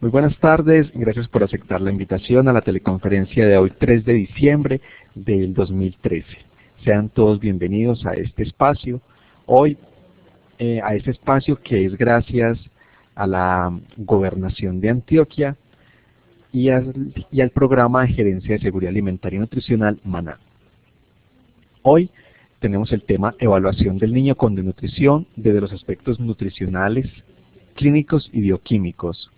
Muy buenas tardes, gracias por aceptar la invitación a la teleconferencia de hoy, 3 de diciembre del 2013. Sean todos bienvenidos a este espacio. Hoy, a este espacio que es gracias a la Gobernación de Antioquia y al Programa de Gerencia de Seguridad Alimentaria y Nutricional, MANA. Hoy tenemos el tema Evaluación del niño con desnutrición desde los aspectos nutricionales, clínicos y bioquímicos.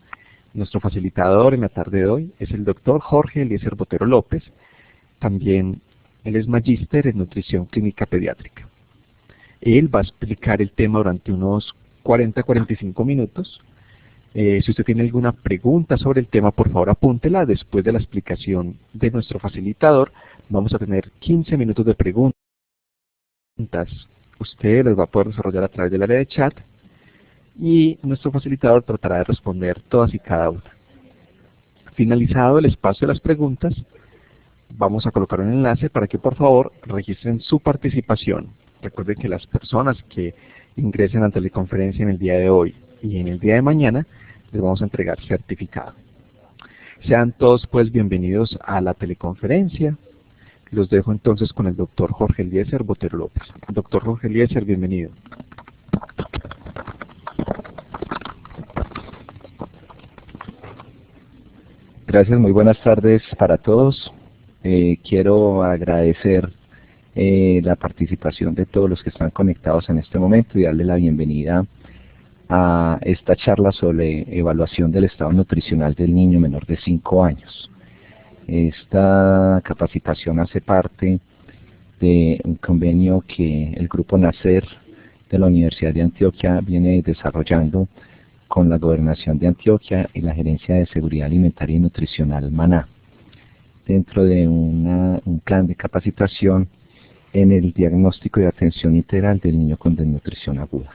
Nuestro facilitador en la tarde de hoy es el doctor Jorge Eliezer Botero López. También él es magíster en nutrición clínica pediátrica. Él va a explicar el tema durante unos 40-45 minutos. Si usted tiene alguna pregunta sobre el tema, por favor apúntela. Después de la explicación de nuestro facilitador, vamos a tener 15 minutos de preguntas. Usted las va a poder desarrollar a través del área de chat y nuestro facilitador tratará de responder todas y cada una. Finalizado el espacio de las preguntas, vamos a colocar un enlace para que por favor registren su participación. Recuerden que las personas que ingresen a la teleconferencia en el día de hoy y en el día de mañana les vamos a entregar certificado. Sean todos pues bienvenidos a la teleconferencia. Los dejo entonces con el doctor Jorge Eliezer Botero López. Doctor Jorge Eliezer, bienvenido. Gracias, muy buenas tardes para todos. Quiero agradecer la participación de todos los que están conectados en este momento y darle la bienvenida a esta charla sobre evaluación del estado nutricional del niño menor de 5 años. Esta capacitación hace parte de un convenio que el Grupo NACER de la Universidad de Antioquia viene desarrollando con la Gobernación de Antioquia y la Gerencia de Seguridad Alimentaria y Nutricional MANA, dentro de un plan de capacitación en el diagnóstico y atención integral del niño con desnutrición aguda.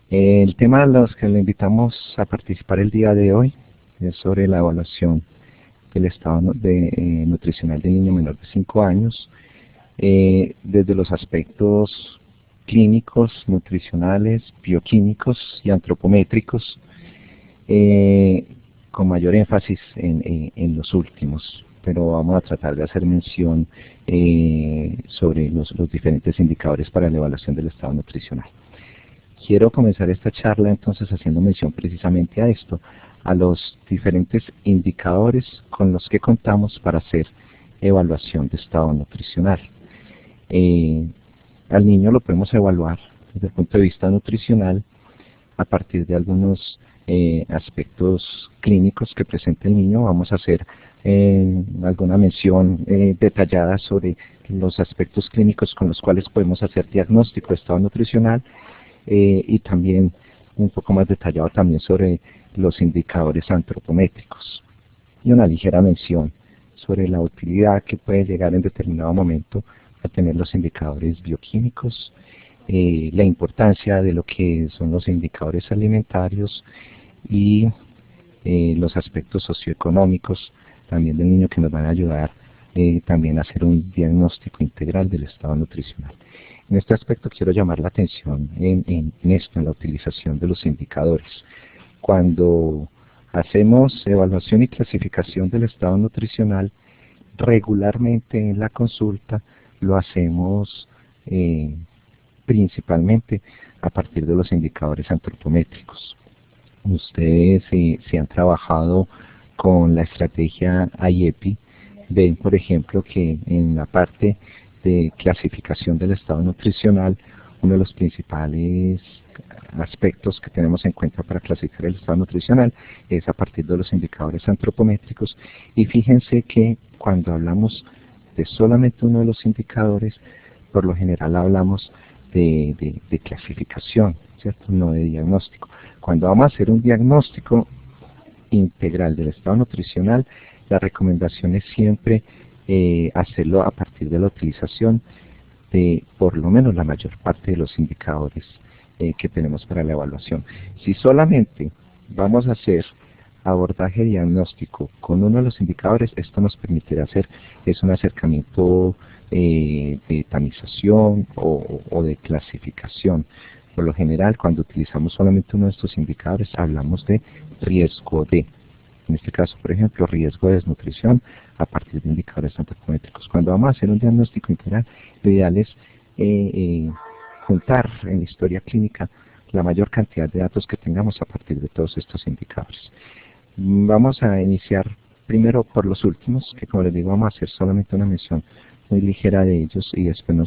El tema a los que le invitamos a participar el día de hoy es sobre la evaluación del estado nutricional del niño menor de 5 años, desde los aspectos clínicos, nutricionales, bioquímicos y antropométricos, con mayor énfasis en los últimos, pero vamos a tratar de hacer mención sobre los diferentes indicadores para la evaluación del estado nutricional. Quiero comenzar esta charla entonces haciendo mención precisamente a esto, a los diferentes indicadores con los que contamos para hacer evaluación de estado nutricional. Al niño lo podemos evaluar desde el punto de vista nutricional a partir de algunos aspectos clínicos que presenta el niño. Vamos a hacer alguna mención detallada sobre los aspectos clínicos con los cuales podemos hacer diagnóstico de estado nutricional y también un poco más detallado también sobre los indicadores antropométricos y una ligera mención sobre la utilidad que puede llegar en determinado momento a tener los indicadores bioquímicos, la importancia de lo que son los indicadores alimentarios y los aspectos socioeconómicos también del niño que nos van a ayudar también a hacer un diagnóstico integral del estado nutricional. En este aspecto quiero llamar la atención en la utilización de los indicadores. Cuando hacemos evaluación y clasificación del estado nutricional, regularmente en la consulta lo hacemos principalmente a partir de los indicadores antropométricos. Ustedes si han trabajado con la estrategia IEPI, ven por ejemplo que en la parte de clasificación del estado nutricional, uno de los principales aspectos que tenemos en cuenta para clasificar el estado nutricional es a partir de los indicadores antropométricos, y fíjense que cuando hablamos de solamente uno de los indicadores, por lo general hablamos de clasificación, ¿cierto? No de diagnóstico. Cuando vamos a hacer un diagnóstico integral del estado nutricional, la recomendación es siempre hacerlo a partir de la utilización de por lo menos la mayor parte de los indicadores que tenemos para la evaluación. Si solamente vamos a hacer abordaje diagnóstico con uno de los indicadores, esto nos permitirá hacer un acercamiento de tamización o de clasificación. Por lo general, cuando utilizamos solamente uno de estos indicadores, hablamos de riesgo de. En este caso, por ejemplo, riesgo de desnutrición a partir de indicadores antropométricos. Cuando vamos a hacer un diagnóstico integral, lo ideal es juntar en la historia clínica la mayor cantidad de datos que tengamos a partir de todos estos indicadores. Vamos a iniciar primero por los últimos, que como les digo, vamos a hacer solamente una mención muy ligera de ellos y después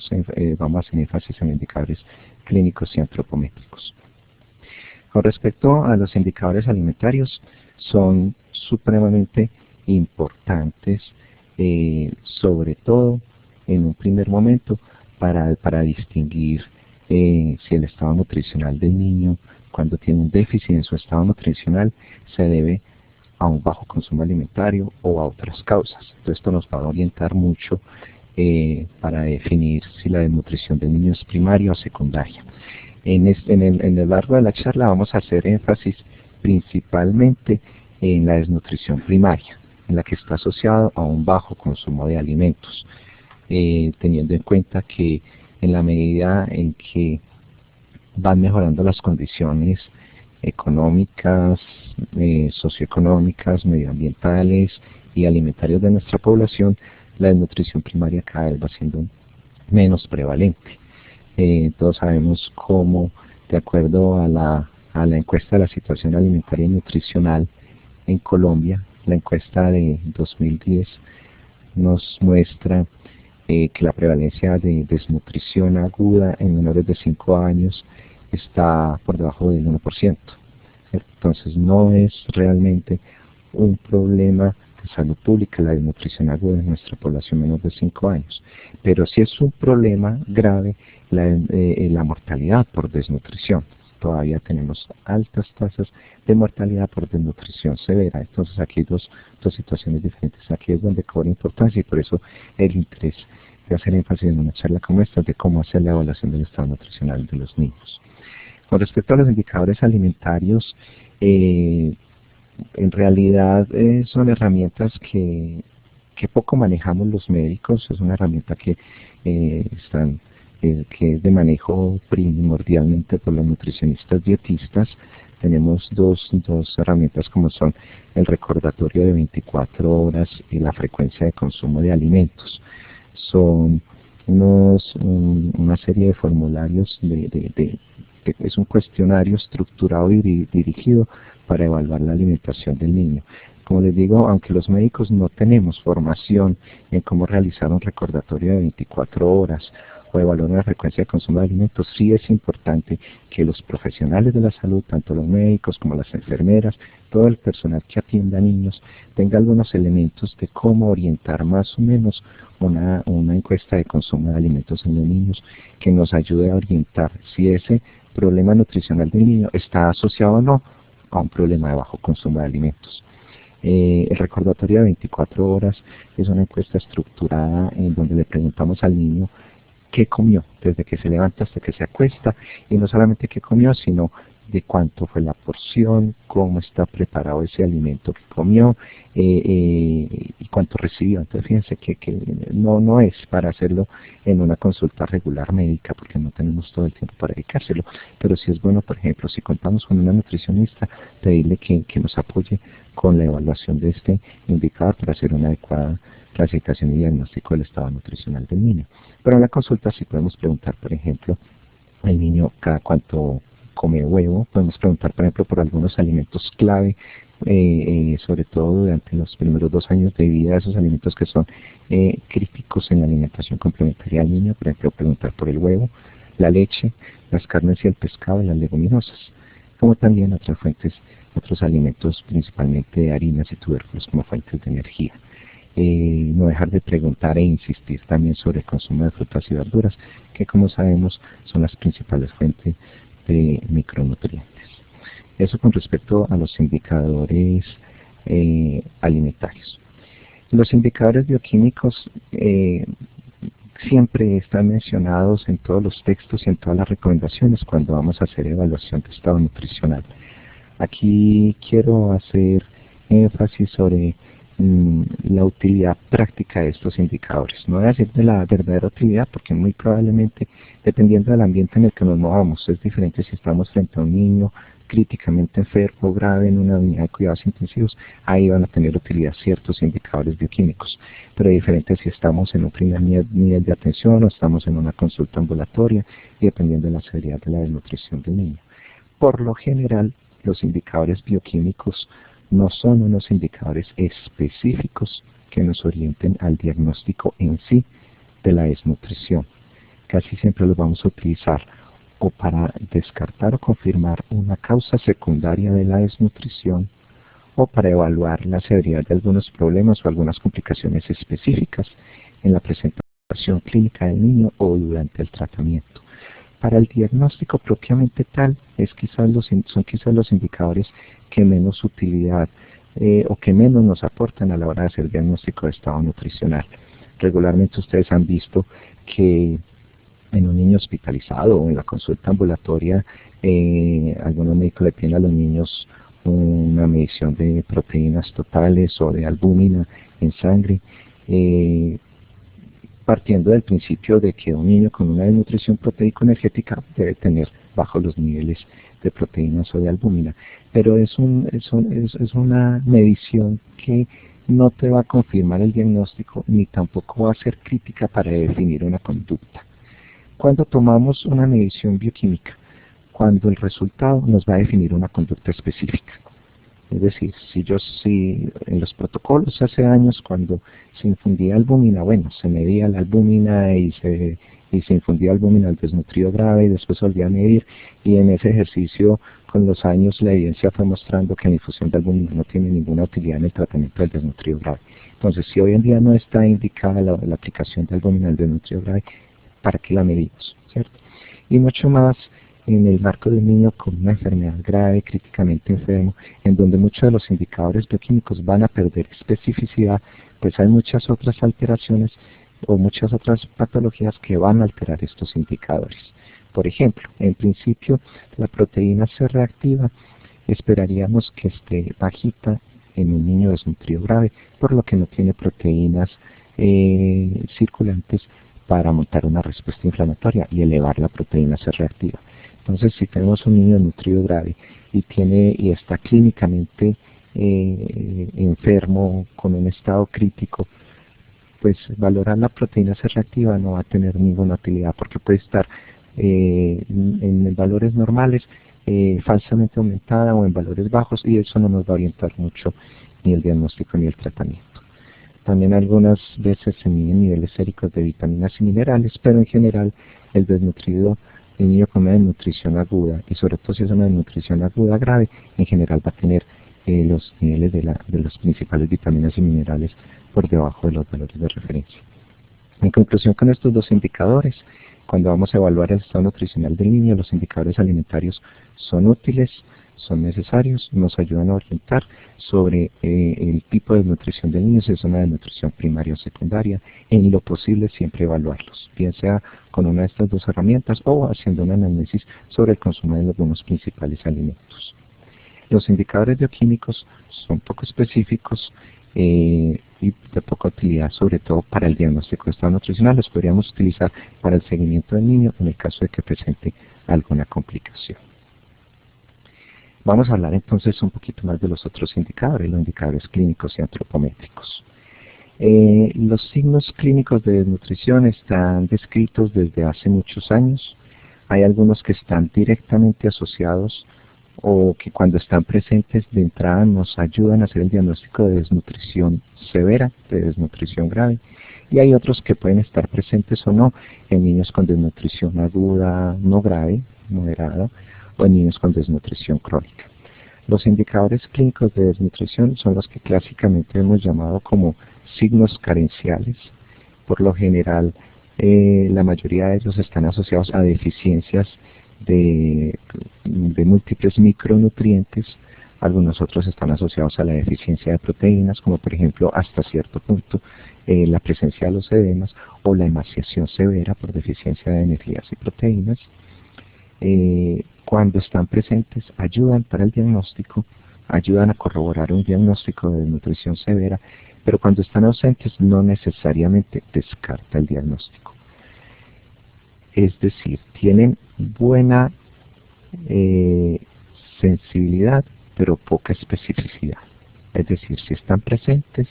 vamos a hacer énfasis en indicadores clínicos y antropométricos. Con respecto a los indicadores alimentarios, son supremamente importantes, sobre todo en un primer momento, para distinguir si el estado nutricional del niño, cuando tiene un déficit en su estado nutricional, se debe a un bajo consumo alimentario o a otras causas. Entonces, esto nos va a orientar mucho para definir si la desnutrición del niño es primaria o secundaria. En el largo de la charla vamos a hacer énfasis principalmente en la desnutrición primaria, en la que está asociado a un bajo consumo de alimentos, teniendo en cuenta que en la medida en que van mejorando las condiciones económicas, socioeconómicas, medioambientales y alimentarias de nuestra población, la desnutrición primaria cada vez va siendo menos prevalente. Todos sabemos cómo, de acuerdo a la encuesta de la situación alimentaria y nutricional en Colombia, la encuesta de 2010 nos muestra que la prevalencia de desnutrición aguda en menores de 5 años está por debajo del 1%. Entonces no es realmente un problema de salud pública la desnutrición aguda en nuestra población menor de 5 años, pero sí es un problema grave la mortalidad por desnutrición. Todavía tenemos altas tasas de mortalidad por desnutrición severa. Entonces aquí hay dos situaciones diferentes. Aquí es donde cobra importancia y por eso el interés de hacer énfasis en una charla como esta de cómo hacer la evaluación del estado nutricional de los niños. Con respecto a los indicadores alimentarios, en realidad son herramientas que poco manejamos los médicos. Es una herramienta que es de manejo primordialmente por los nutricionistas dietistas. Tenemos dos herramientas como son el recordatorio de 24 horas y la frecuencia de consumo de alimentos. Son una serie de formularios, es un cuestionario estructurado y dirigido para evaluar la alimentación del niño. Como les digo, aunque los médicos no tenemos formación en cómo realizar un recordatorio de 24 horas o evaluar una frecuencia de consumo de alimentos, sí es importante que los profesionales de la salud, tanto los médicos como las enfermeras, todo el personal que atienda a niños, tenga algunos elementos de cómo orientar más o menos una encuesta de consumo de alimentos en los niños que nos ayude a orientar si ese problema nutricional del niño está asociado o no a un problema de bajo consumo de alimentos. El recordatorio de 24 horas es una encuesta estructurada en donde le preguntamos al niño qué comió desde que se levanta hasta que se acuesta, y no solamente qué comió, sino de cuánto fue la porción, cómo está preparado ese alimento que comió y cuánto recibió. Entonces fíjense que no es para hacerlo en una consulta regular médica, porque no tenemos todo el tiempo para dedicárselo, pero sí es bueno, por ejemplo, si contamos con una nutricionista, pedirle que nos apoye con la evaluación de este indicador para hacer una adecuada clasificación y diagnóstico del estado nutricional del niño. Pero en la consulta sí podemos preguntar, por ejemplo, al niño cada cuánto come huevo. Podemos preguntar, por ejemplo, por algunos alimentos clave, sobre todo durante los primeros 2 años de vida, esos alimentos que son críticos en la alimentación complementaria al niño. Por ejemplo, preguntar por el huevo, la leche, las carnes y el pescado y las leguminosas, como también otros alimentos, principalmente de harinas y tubérculos como fuentes de energía. No dejar de preguntar e insistir también sobre el consumo de frutas y verduras, que como sabemos son las principales fuentes de micronutrientes. Eso con respecto a los indicadores alimentarios. Los indicadores bioquímicos siempre están mencionados en todos los textos y en todas las recomendaciones cuando vamos a hacer evaluación de estado nutricional. Aquí quiero hacer énfasis sobre la utilidad práctica de estos indicadores. No voy a decir de la verdadera utilidad porque muy probablemente, dependiendo del ambiente en el que nos movamos, es diferente si estamos frente a un niño críticamente enfermo, grave, en una unidad de cuidados intensivos, ahí van a tener utilidad ciertos indicadores bioquímicos, pero es diferente si estamos en un primer nivel de atención o estamos en una consulta ambulatoria y dependiendo de la severidad de la desnutrición del niño. Por lo general, los indicadores bioquímicos no son unos indicadores específicos que nos orienten al diagnóstico en sí de la desnutrición. Casi siempre los vamos a utilizar o para descartar o confirmar una causa secundaria de la desnutrición o para evaluar la severidad de algunos problemas o algunas complicaciones específicas en la presentación clínica del niño o durante el tratamiento. Para el diagnóstico propiamente tal, son quizás los indicadores que menos utilidad o que menos nos aportan a la hora de hacer diagnóstico de estado nutricional. Regularmente ustedes han visto que en un niño hospitalizado o en la consulta ambulatoria, algunos médicos le piden a los niños una medición de proteínas totales o de albúmina en sangre, partiendo del principio de que un niño con una desnutrición proteico-energética debe tener bajos los niveles de proteínas o de albúmina. Pero es una medición que no te va a confirmar el diagnóstico ni tampoco va a ser crítica para definir una conducta. Cuando tomamos una medición bioquímica, cuando el resultado nos va a definir una conducta específica. Es decir, si en los protocolos hace años cuando se infundía albúmina, bueno, se medía la albúmina y se infundía albúmina al desnutrido grave y después se volvía a medir, y en ese ejercicio con los años la evidencia fue mostrando que la infusión de albúmina no tiene ninguna utilidad en el tratamiento del desnutrido grave. Entonces, si hoy en día no está indicada la aplicación de albúmina al desnutrido grave, ¿para qué la medimos? ¿Cierto? Y mucho más en el marco de un niño con una enfermedad grave, críticamente enfermo, en donde muchos de los indicadores bioquímicos van a perder especificidad, pues hay muchas otras alteraciones o muchas otras patologías que van a alterar estos indicadores. Por ejemplo, en principio, la proteína C reactiva esperaríamos que esté bajita en un niño desnutrido grave, por lo que no tiene proteínas circulantes para montar una respuesta inflamatoria y elevar la proteína C reactiva. Entonces, si tenemos un niño nutrido grave y está clínicamente enfermo, con un estado crítico, pues valorar la proteína C reactiva no va a tener ninguna utilidad porque puede estar en valores normales, falsamente aumentada o en valores bajos, y eso no nos va a orientar mucho ni el diagnóstico ni el tratamiento. También algunas veces se miden niveles séricos de vitaminas y minerales, pero en general el desnutrido, el niño con una desnutrición aguda, y sobre todo si es una desnutrición aguda grave, en general va a tener los niveles de las principales vitaminas y minerales por debajo de los valores de referencia. En conclusión, con estos dos indicadores, cuando vamos a evaluar el estado nutricional del niño, los indicadores alimentarios son útiles, son necesarios, nos ayudan a orientar sobre el tipo de nutrición del niño, si es una desnutrición primaria o secundaria, en lo posible siempre evaluarlos, bien sea con una de estas dos herramientas o haciendo un análisis sobre el consumo de algunos principales alimentos. Los indicadores bioquímicos son poco específicos y de poca utilidad, sobre todo para el diagnóstico de estado nutricional. Los podríamos utilizar para el seguimiento del niño en el caso de que presente alguna complicación. Vamos a hablar entonces un poquito más de los otros indicadores, los indicadores clínicos y antropométricos. Los signos clínicos de desnutrición están descritos desde hace muchos años. Hay algunos que están directamente asociados o que cuando están presentes de entrada nos ayudan a hacer el diagnóstico de desnutrición severa, de desnutrición grave, y hay otros que pueden estar presentes o no en niños con desnutrición aguda, no grave, moderada, o en niños con desnutrición crónica. Los indicadores clínicos de desnutrición son los que clásicamente hemos llamado como signos carenciales. Por lo general, la mayoría de ellos están asociados a deficiencias de múltiples micronutrientes. Algunos otros están asociados a la deficiencia de proteínas, como por ejemplo hasta cierto punto la presencia de los edemas o la emaciación severa por deficiencia de energías y proteínas. Cuando están presentes ayudan para el diagnóstico, ayudan a corroborar un diagnóstico de desnutrición severa, pero cuando están ausentes no necesariamente descarta el diagnóstico. Es decir, tienen buena sensibilidad, pero poca especificidad. Es decir, si están presentes,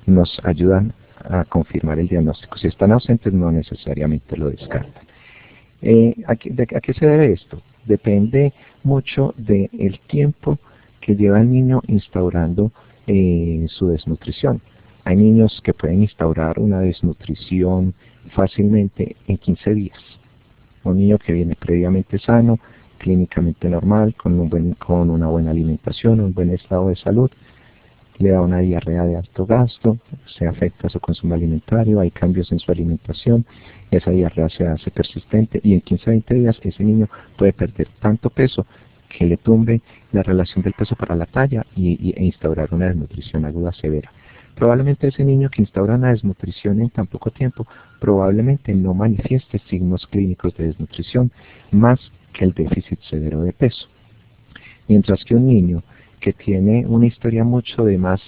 nos ayudan a confirmar el diagnóstico. Si están ausentes, no necesariamente lo descartan. ¿A qué se debe esto? Depende mucho del tiempo que lleva el niño instaurando su desnutrición. Hay niños que pueden instaurar una desnutrición fácilmente en 15 días. Un niño que viene previamente sano, clínicamente normal, con una buena alimentación, un buen estado de salud, le da una diarrea de alto gasto, se afecta su consumo alimentario, hay cambios en su alimentación, esa diarrea se hace persistente y en 15-20 días ese niño puede perder tanto peso que le tumbe la relación del peso para la talla e instaurar una desnutrición aguda severa. Probablemente ese niño que instaura una desnutrición en tan poco tiempo probablemente no manifieste signos clínicos de desnutrición más que el déficit severo de peso. Mientras que un niño que tiene una historia mucho de más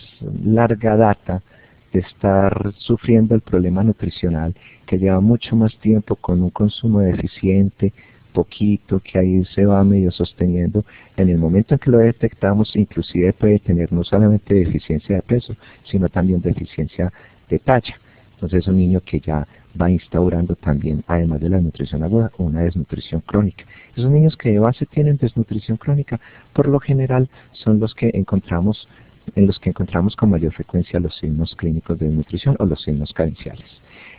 larga data de estar sufriendo el problema nutricional, que lleva mucho más tiempo con un consumo deficiente, poquito, que ahí se va medio sosteniendo, en el momento en que lo detectamos, inclusive puede tener no solamente deficiencia de peso, sino también deficiencia de talla. Entonces es un niño que ya va instaurando también, además de la desnutrición aguda, una desnutrición crónica. Esos niños que de base tienen desnutrición crónica, por lo general son los que encontramos, en los que encontramos con mayor frecuencia los signos clínicos de desnutrición o los signos carenciales.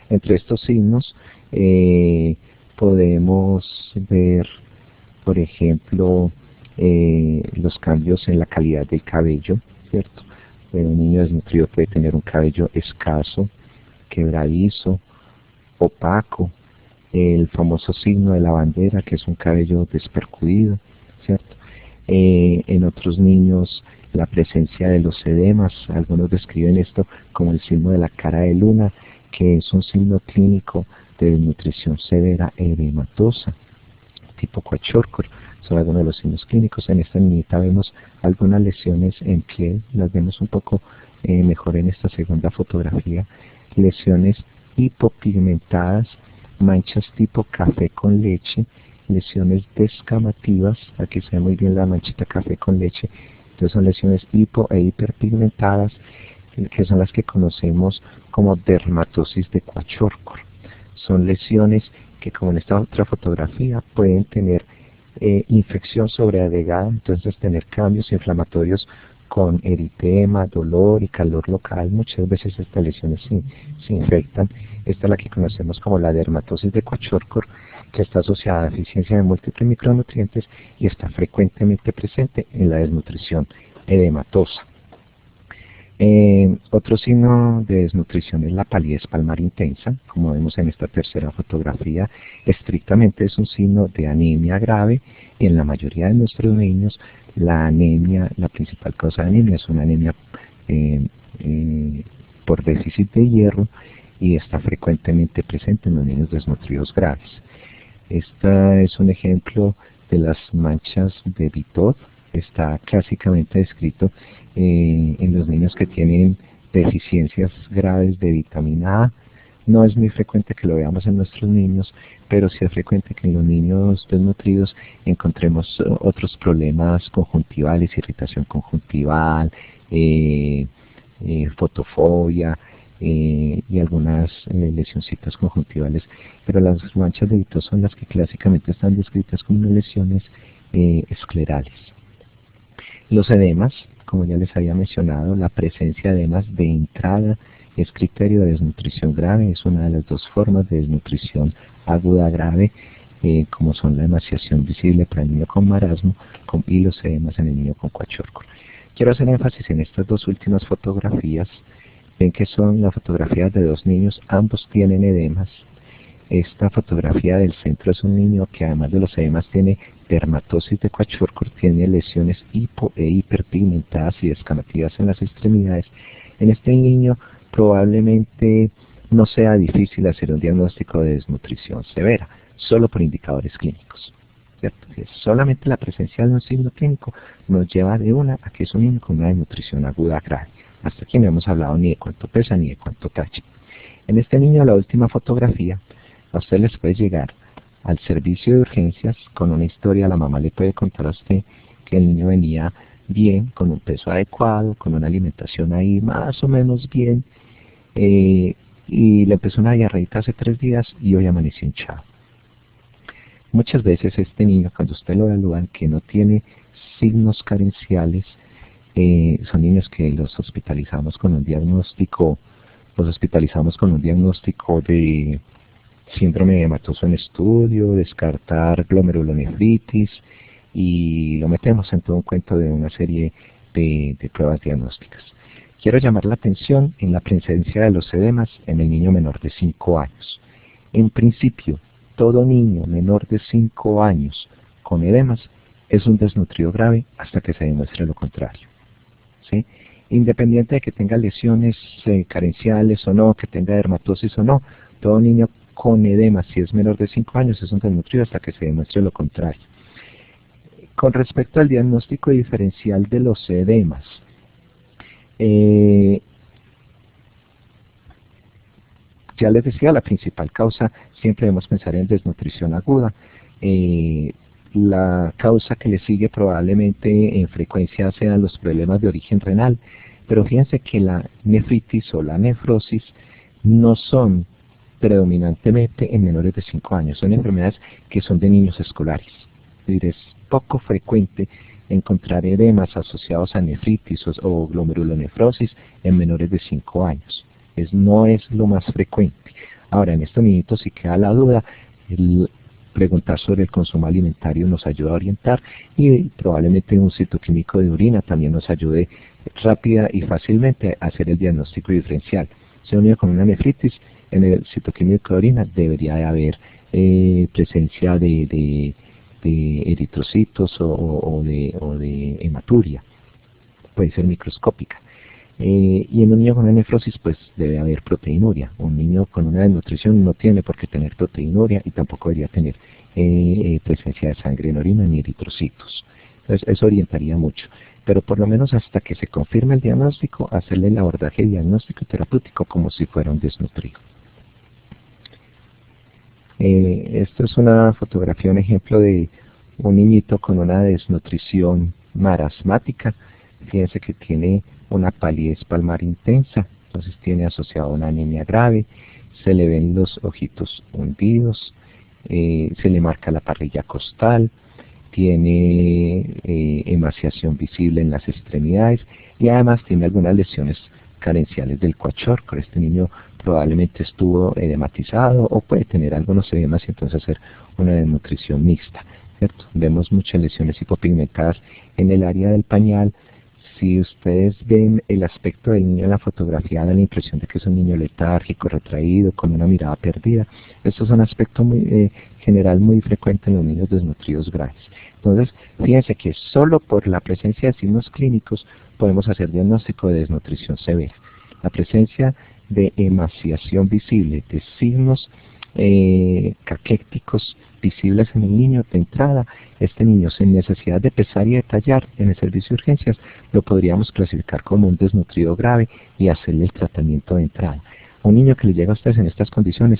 Entre estos signos podemos ver, por ejemplo, los cambios en la calidad del cabello, ¿cierto? Un niño desnutrido puede tener un cabello escaso, quebradizo, opaco, el famoso signo de la bandera, que es un cabello despercudido, ¿cierto? En otros niños, la presencia de los edemas, algunos describen esto como el signo de la cara de luna, que es un signo clínico de desnutrición severa edematosa, tipo Kwashiorkor, son algunos de los signos clínicos. En esta niñita vemos algunas lesiones en piel, las vemos un poco mejor en esta segunda fotografía, lesiones hipopigmentadas, manchas tipo café con leche, lesiones descamativas, aquí se ve muy bien la manchita café con leche, entonces son lesiones hipo e hiperpigmentadas, que son las que conocemos como dermatosis de Kwashiorkor. Son lesiones que, como en esta otra fotografía, pueden tener infección sobreagregada, entonces tener cambios inflamatorios con eritema, dolor y calor local. Muchas veces estas lesiones se infectan. Esta es la que conocemos como la dermatosis de Kwashiorkor, que está asociada a deficiencia de múltiples micronutrientes y está frecuentemente presente en la desnutrición edematosa. Otro signo de desnutrición es la palidez palmar intensa, como vemos en esta tercera fotografía. Estrictamente es un signo de anemia grave y en la mayoría de nuestros niños la anemia, la principal causa de anemia es una anemia por déficit de hierro y está frecuentemente presente en los niños desnutridos graves. Este es un ejemplo de las manchas de Bitot. Está clásicamente descrito en los niños que tienen deficiencias graves de vitamina A. No es muy frecuente que lo veamos en nuestros niños, pero sí es frecuente que en los niños desnutridos encontremos otros problemas conjuntivales, irritación conjuntival, fotofobia y algunas lesioncitas conjuntivales. Pero las manchas de Bitot son las que clásicamente están descritas como lesiones esclerales. Los edemas, como ya les había mencionado, la presencia de edemas de entrada es criterio de desnutrición grave, es una de las dos formas de desnutrición aguda grave, como son la emaciación visible para el niño con marasmo y los edemas en el niño con Kwashiorkor. Quiero hacer énfasis en estas dos últimas fotografías. Ven que son las fotografías de dos niños, ambos tienen edemas. Esta fotografía del centro es un niño que además de los edemas tiene dermatosis de Kwashiorkor, tiene lesiones hipo e hiperpigmentadas y descamativas en las extremidades. En este niño probablemente no sea difícil hacer un diagnóstico de desnutrición severa, solo por indicadores clínicos. ¿cierto? Solamente la presencia de un signo clínico nos lleva de una a que es un niño con una desnutrición aguda grave. Hasta aquí no hemos hablado ni de cuánto pesa ni de cuánto tacha. En este niño, la última fotografía, a usted les puede llegar al servicio de urgencias con una historia. La mamá le puede contar a usted que el niño venía bien, con un peso adecuado, con una alimentación ahí más o menos bien, y le empezó una diarreita hace 3 días y hoy amaneció hinchado. Muchas veces este niño, cuando usted lo evalúa, que no tiene signos carenciales, son niños que los hospitalizamos con un diagnóstico de síndrome hematoso en estudio, descartar glomerulonefritis, y lo metemos en todo un cuento de una serie de pruebas diagnósticas. Quiero llamar la atención en la presencia de los edemas en el niño menor de 5 años. En principio, todo niño menor de 5 años con edemas es un desnutrido grave hasta que se demuestre lo contrario, ¿sí? Independiente de que tenga lesiones carenciales o no, que tenga dermatosis o no, todo niño con edema, si es menor de 5 años, es un desnutrido hasta que se demuestre lo contrario. Con respecto al diagnóstico diferencial de los edemas, ya les decía, la principal causa siempre debemos pensar en desnutrición aguda. La causa que le sigue probablemente en frecuencia sean los problemas de origen renal, pero fíjense que la nefritis o la nefrosis no son predominantemente en menores de 5 años, son enfermedades que son de niños escolares. Es decir, es poco frecuente encontrar edemas asociados a nefritis o glomerulonefrosis en menores de 5 años. No es lo más frecuente. Ahora, en estos niñitos sí queda la duda. El preguntar sobre el consumo alimentario nos ayuda a orientar, y probablemente un citoquímico de orina también nos ayude rápida y fácilmente a hacer el diagnóstico diferencial. Si un niño con una nefritis, en el citoquímico de orina debería de haber presencia de eritrocitos o de hematuria, puede ser microscópica. Y en un niño con una nefrosis pues debe haber proteinuria. Un niño con una desnutrición no tiene por qué tener proteinuria y tampoco debería tener presencia de sangre en orina ni eritrocitos. Entonces eso orientaría mucho, pero por lo menos hasta que se confirme el diagnóstico, hacerle el abordaje diagnóstico y terapéutico como si fuera un desnutrido. Esto es una fotografía, un ejemplo de un niñito con una desnutrición marasmática. Fíjense que tiene una palidez palmar intensa, entonces tiene asociado una anemia grave, se le ven los ojitos hundidos, se le marca la parrilla costal, tiene emaciación visible en las extremidades y además tiene algunas lesiones carenciales del cuachorco. Este niño probablemente estuvo edematizado o puede tener algunos edemas y entonces hacer una desnutrición mixta, ¿cierto? Vemos muchas lesiones hipopigmentadas en el área del pañal. Si ustedes ven el aspecto del niño en la fotografía, da la impresión de que es un niño letárgico, retraído, con una mirada perdida. Esto es un aspecto muy general muy frecuente en los niños desnutridos graves. Entonces, fíjense que solo por la presencia de signos clínicos podemos hacer diagnóstico de desnutrición severa. La presencia de emaciación visible, de signos caquéticos visibles en el niño de entrada, este niño sin necesidad de pesar y detallar en el servicio de urgencias lo podríamos clasificar como un desnutrido grave y hacerle el tratamiento de entrada. A un niño que le llega a ustedes en estas condiciones,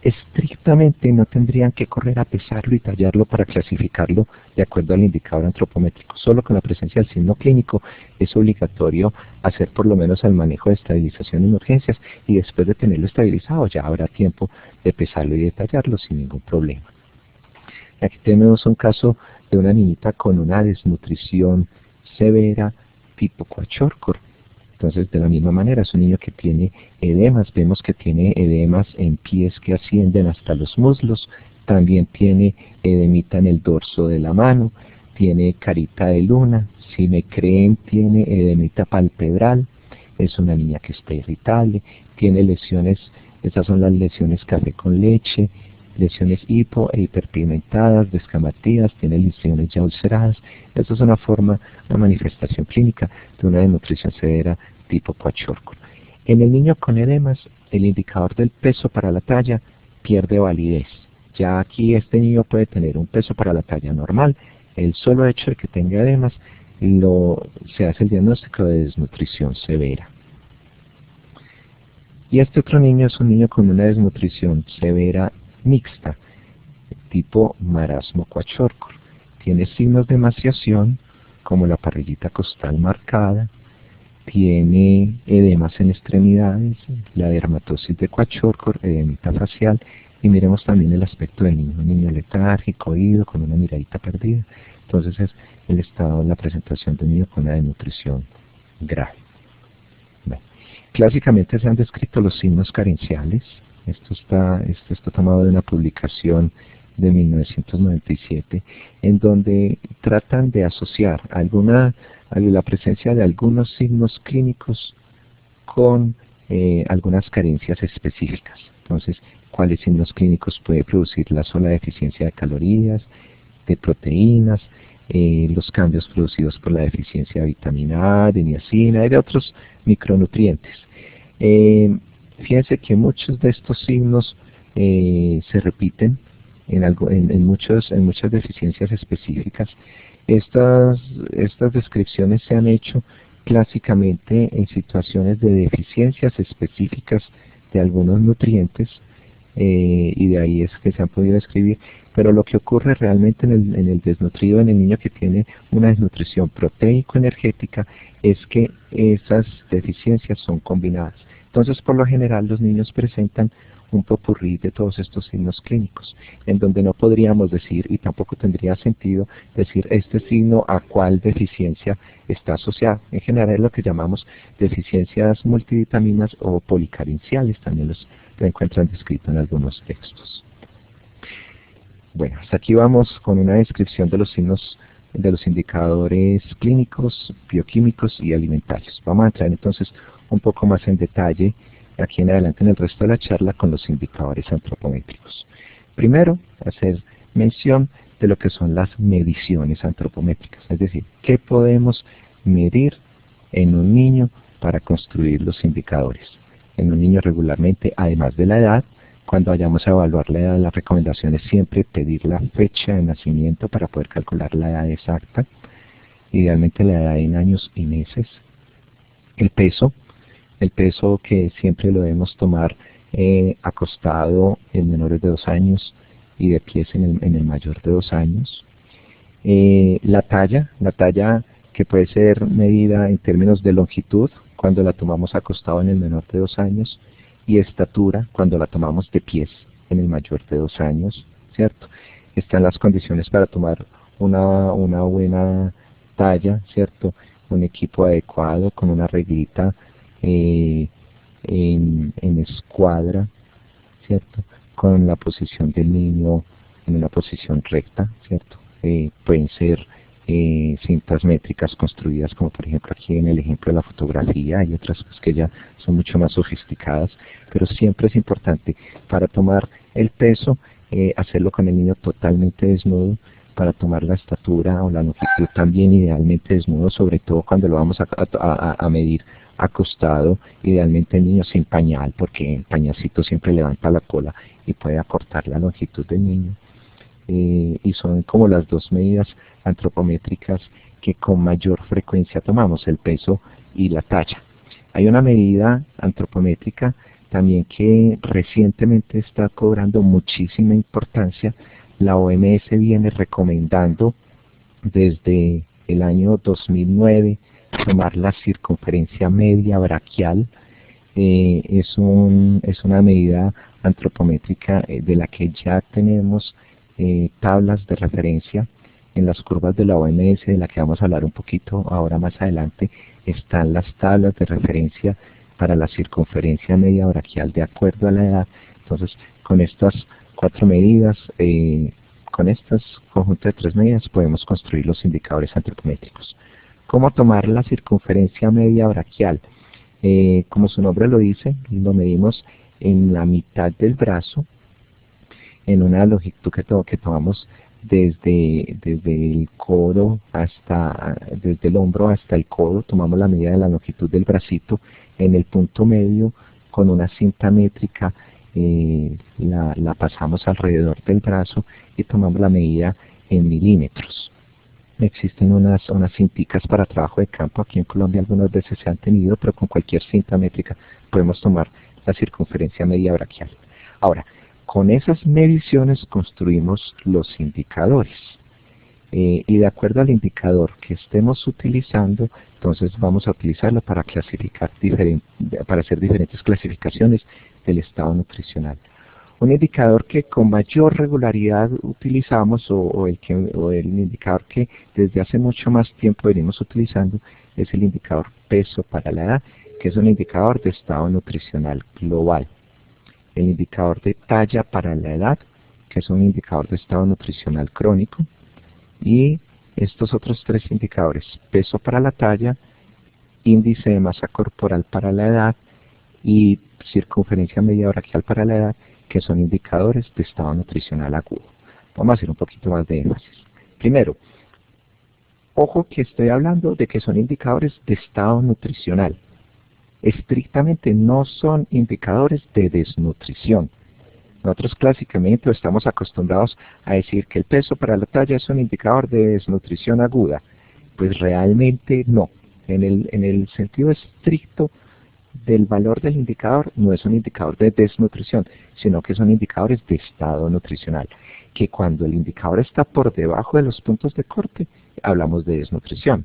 estrictamente no tendrían que correr a pesarlo y tallarlo para clasificarlo de acuerdo al indicador antropométrico. Solo con la presencia del signo clínico es obligatorio hacer por lo menos el manejo de estabilización en urgencias, y después de tenerlo estabilizado ya habrá tiempo de pesarlo y de tallarlo sin ningún problema. Aquí tenemos un caso de una niñita con una desnutrición severa tipo Kwashiorkor. Entonces, de la misma manera, es un niño que tiene edemas. Vemos que tiene edemas en pies que ascienden hasta los muslos. También tiene edemita en el dorso de la mano. Tiene carita de luna. Si me creen, tiene edemita palpebral. Es una niña que está irritable. Tiene lesiones, estas son las lesiones café con leche, lesiones hipo e hiperpigmentadas, descamativas, tiene lesiones ya ulceradas. Esto es una manifestación clínica de una desnutrición severa tipo Kwashiorkor. En el niño con edemas, el indicador del peso para la talla pierde validez. Ya aquí este niño puede tener un peso para la talla normal. El solo hecho de que tenga edemas se hace el diagnóstico de desnutrición severa. Y este otro niño es un niño con una desnutrición severa mixta, tipo marasmo Kwashiorkor. Tiene signos de emaciación, como la parrillita costal marcada, tiene edemas en extremidades, la dermatosis de Kwashiorkor, edemita facial, y miremos también el aspecto del niño, un niño letárgico, oído, con una miradita perdida. Entonces es el estado de la presentación del niño con una desnutrición grave. Bueno, clásicamente se han descrito los signos carenciales. Esto está tomado de una publicación de 1997, en donde tratan de asociar la presencia de algunos signos clínicos con algunas carencias específicas. Entonces, ¿cuáles signos clínicos puede producir la sola deficiencia de calorías, de proteínas, los cambios producidos por la deficiencia de vitamina A, de niacina y de otros micronutrientes? Fíjense que muchos de estos signos se repiten en muchas deficiencias específicas. Estas descripciones se han hecho clásicamente en situaciones de deficiencias específicas de algunos nutrientes, y de ahí es que se han podido describir. Pero lo que ocurre realmente en el desnutrido, en el niño que tiene una desnutrición proteico-energética, es que esas deficiencias son combinadas. Entonces, por lo general, los niños presentan un popurrí de todos estos signos clínicos, en donde no podríamos decir, y tampoco tendría sentido decir este signo a cuál deficiencia está asociado. En general es lo que llamamos deficiencias multivitaminas o policarenciales, también lo encuentran descrito en algunos textos. Bueno, hasta aquí vamos con una descripción de los signos, de los indicadores clínicos, bioquímicos y alimentarios. Vamos a entrar entonces un poco más en detalle aquí en adelante en el resto de la charla con los indicadores antropométricos. Primero, hacer mención de lo que son las mediciones antropométricas, es decir, qué podemos medir en un niño para construir los indicadores. En un niño regularmente, además de la edad, cuando vayamos a evaluar la edad, la recomendación es siempre pedir la fecha de nacimiento para poder calcular la edad exacta, idealmente la edad en años y meses. El peso que siempre lo debemos tomar acostado en menores de 2 años y de pies en el mayor de 2 años. La talla que puede ser medida en términos de longitud cuando la tomamos acostado en el menor de 2 años, y estatura cuando la tomamos de pies en el mayor de 2 años, ¿cierto? Están las condiciones para tomar una buena talla, ¿cierto? Un equipo adecuado con una reglita en escuadra, ¿cierto? Con la posición del niño en una posición recta, ¿cierto? Pueden ser cintas métricas construidas, como por ejemplo aquí en el ejemplo de la fotografía. Hay otras cosas que ya son mucho más sofisticadas, pero siempre es importante para tomar el peso, hacerlo con el niño totalmente desnudo. Para tomar la estatura o la longitud también idealmente desnudo, sobre todo cuando lo vamos a medir acostado, idealmente el niño sin pañal, porque el pañalcito siempre levanta la cola y puede acortar la longitud del niño. Y son como las dos medidas antropométricas que con mayor frecuencia tomamos, el peso y la talla. Hay una medida antropométrica también que recientemente está cobrando muchísima importancia. La OMS viene recomendando desde el año 2009 tomar la circunferencia media braquial. Es una medida antropométrica de la que ya tenemos tablas de referencia. En las curvas de la OMS, de la que vamos a hablar un poquito ahora más adelante, están las tablas de referencia para la circunferencia media braquial de acuerdo a la edad. Entonces, con estas 4 medidas, con estos conjuntos de 3 medidas, podemos construir los indicadores antropométricos. ¿Cómo tomar la circunferencia media braquial? Como su nombre lo dice, lo medimos en la mitad del brazo, en una longitud que tomamos desde el codo desde el hombro hasta el codo. Tomamos la medida de la longitud del bracito en el punto medio con una cinta métrica la pasamos alrededor del brazo y tomamos la medida en milímetros. Existen unas cinticas para trabajo de campo, aquí en Colombia algunas veces se han tenido, pero con cualquier cinta métrica podemos tomar la circunferencia media braquial. Ahora, con esas mediciones construimos los indicadores. Y de acuerdo al indicador que estemos utilizando, entonces vamos a utilizarlo para clasificar para hacer diferentes clasificaciones del estado nutricional. Un indicador que con mayor regularidad utilizamos o el indicador que desde hace mucho más tiempo venimos utilizando es el indicador peso para la edad, que es un indicador de estado nutricional global. El indicador de talla para la edad, que es un indicador de estado nutricional crónico. Y estos otros tres indicadores, peso para la talla, índice de masa corporal para la edad y circunferencia media braquial para la edad, que son indicadores de estado nutricional agudo. Vamos a hacer un poquito más de énfasis. Primero, ojo que estoy hablando de que son indicadores de estado nutricional. Estrictamente no son indicadores de desnutrición. Nosotros clásicamente estamos acostumbrados a decir que el peso para la talla es un indicador de desnutrición aguda. Pues realmente no. En el sentido estricto del valor del indicador, no es un indicador de desnutrición, sino que son indicadores de estado nutricional. Que cuando el indicador está por debajo de los puntos de corte, hablamos de desnutrición.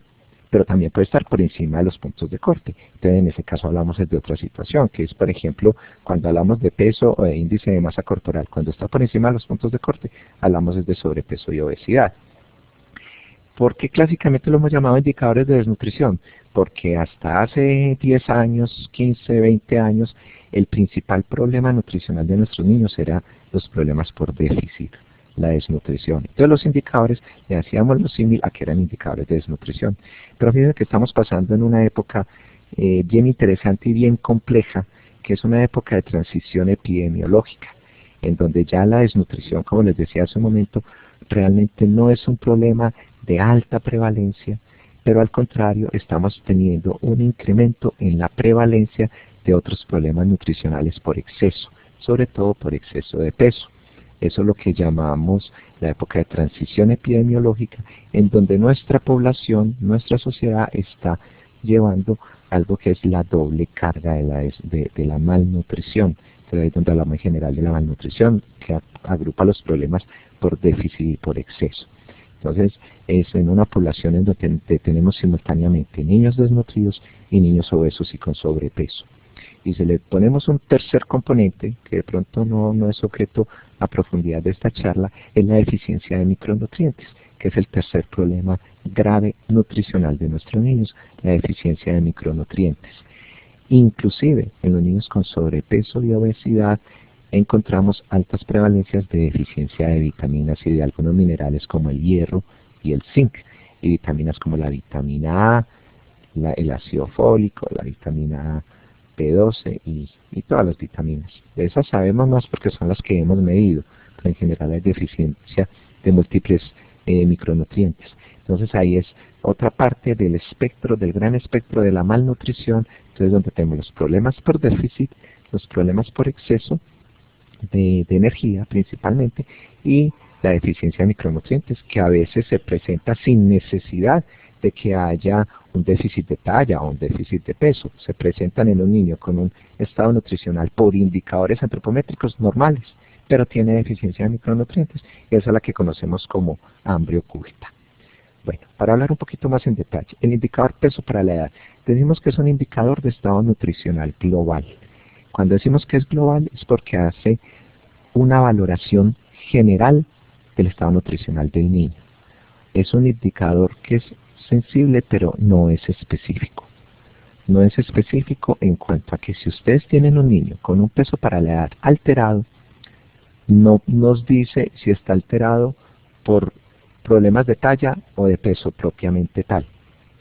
Pero también puede estar por encima de los puntos de corte. Entonces, en ese caso hablamos de otra situación, que es, por ejemplo, cuando hablamos de peso o de índice de masa corporal. Cuando está por encima de los puntos de corte, hablamos de sobrepeso y obesidad. ¿Por qué clásicamente lo hemos llamado indicadores de desnutrición? Porque hasta hace 10 años, 15, 20 años, el principal problema nutricional de nuestros niños era los problemas por déficit, la desnutrición. Entonces los indicadores le hacíamos lo similar a que eran indicadores de desnutrición. Pero fíjense que estamos pasando en una época bien interesante y bien compleja, que es una época de transición epidemiológica, en donde ya la desnutrición, como les decía hace un momento, realmente no es un problema de alta prevalencia, pero al contrario estamos teniendo un incremento en la prevalencia de otros problemas nutricionales por exceso, sobre todo por exceso de peso. Eso es lo que llamamos la época de transición epidemiológica, en donde nuestra población, nuestra sociedad está llevando algo que es la doble carga de la malnutrición. Entonces, es donde hablamos en general de la malnutrición, que agrupa los problemas por déficit y por exceso. Entonces, es en una población en donde tenemos simultáneamente niños desnutridos y niños obesos y con sobrepeso. Y si le ponemos un tercer componente, que de pronto no es objeto a profundidad de esta charla, es la deficiencia de micronutrientes, que es el tercer problema grave nutricional de nuestros niños, la deficiencia de micronutrientes. Inclusive en los niños con sobrepeso y obesidad encontramos altas prevalencias de deficiencia de vitaminas y de algunos minerales como el hierro y el zinc, y vitaminas como la vitamina A, el ácido fólico, la vitamina A, B12 y todas las vitaminas. De esas sabemos más porque son las que hemos medido, pero en general hay deficiencia de múltiples micronutrientes. Entonces ahí es otra parte del espectro, del gran espectro de la malnutrición, entonces donde tenemos los problemas por déficit, los problemas por exceso de energía principalmente, y la deficiencia de micronutrientes, que a veces se presenta sin necesidad de que haya un déficit de talla o un déficit de peso. Se presentan en un niño con un estado nutricional por indicadores antropométricos normales, pero tiene deficiencia de micronutrientes, y esa es la que conocemos como hambre oculta. Bueno, para hablar un poquito más en detalle, el indicador peso para la edad, decimos que es un indicador de estado nutricional global. Cuando decimos que es global es porque hace una valoración general del estado nutricional del niño. Es un indicador que es sensible, pero no es específico. No es específico en cuanto a que si ustedes tienen un niño con un peso para la edad alterado, no nos dice si está alterado por problemas de talla o de peso propiamente tal,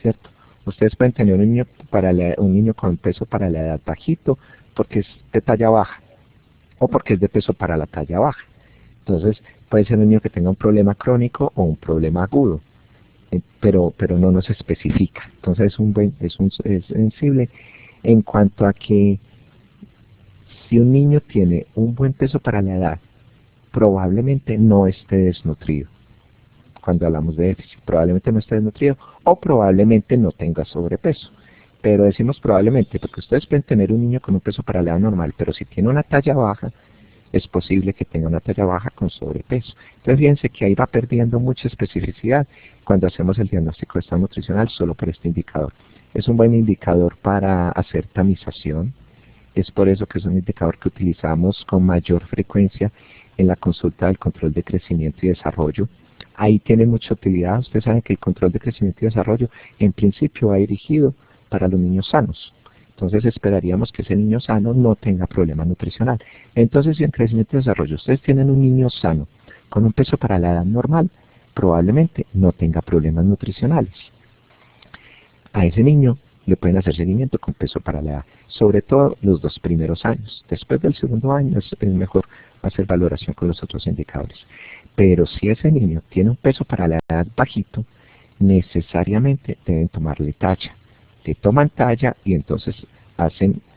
¿cierto? Ustedes pueden tener un niño con peso para la edad bajito porque es de talla baja o porque es de peso para la talla baja. Entonces puede ser un niño que tenga un problema crónico o un problema agudo, pero no nos especifica. Entonces es sensible en cuanto a que Si un niño tiene un buen peso para la edad, probablemente no esté desnutrido. Cuando hablamos de déficit, probablemente no esté desnutrido o probablemente no tenga sobrepeso. Pero decimos probablemente porque ustedes pueden tener un niño con un peso para la edad normal, pero si tiene una talla baja, es posible que tenga una talla baja con sobrepeso. Entonces fíjense que ahí va perdiendo mucha especificidad cuando hacemos el diagnóstico de estado nutricional solo por este indicador. Es un buen indicador para hacer tamización, es por eso que es un indicador que utilizamos con mayor frecuencia en la consulta del control de crecimiento y desarrollo. Ahí tiene mucha utilidad. Ustedes saben que el control de crecimiento y desarrollo en principio va dirigido para los niños sanos. Entonces esperaríamos que ese niño sano no tenga problema nutricional. Entonces si en crecimiento y desarrollo ustedes tienen un niño sano con un peso para la edad normal, probablemente no tenga problemas nutricionales. A ese niño le pueden hacer seguimiento con peso para la edad, sobre todo los 2 primeros años. Después del segundo año es mejor hacer valoración con los otros indicadores. Pero si ese niño tiene un peso para la edad bajito, necesariamente deben tomarle talla. Le toman talla y entonces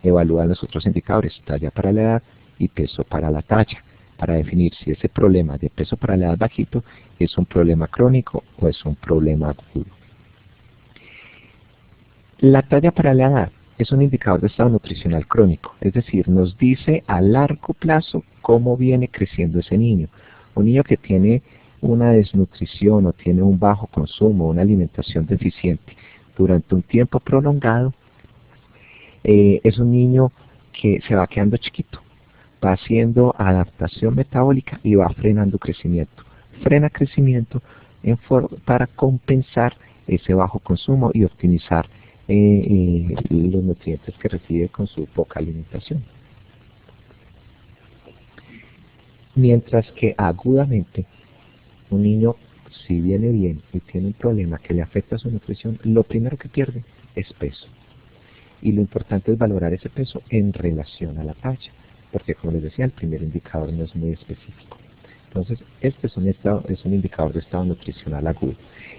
evalúan los otros indicadores, talla para la edad y peso para la talla, para definir si ese problema de peso para la edad bajito es un problema crónico o es un problema agudo. La talla para la edad es un indicador de estado nutricional crónico, es decir, nos dice a largo plazo cómo viene creciendo ese niño. Un niño que tiene una desnutrición o tiene un bajo consumo, una alimentación deficiente durante un tiempo prolongado, es un niño que se va quedando chiquito, va haciendo adaptación metabólica y va frenando crecimiento. Frena crecimiento para compensar ese bajo consumo y optimizar los nutrientes que recibe con su poca alimentación. Mientras que agudamente, un niño, si viene bien y tiene un problema que le afecta a su nutrición, lo primero que pierde es peso. Y lo importante es valorar ese peso en relación a la talla, porque como les decía, el primer indicador no es muy específico. Entonces, este es un indicador de estado nutricional agudo,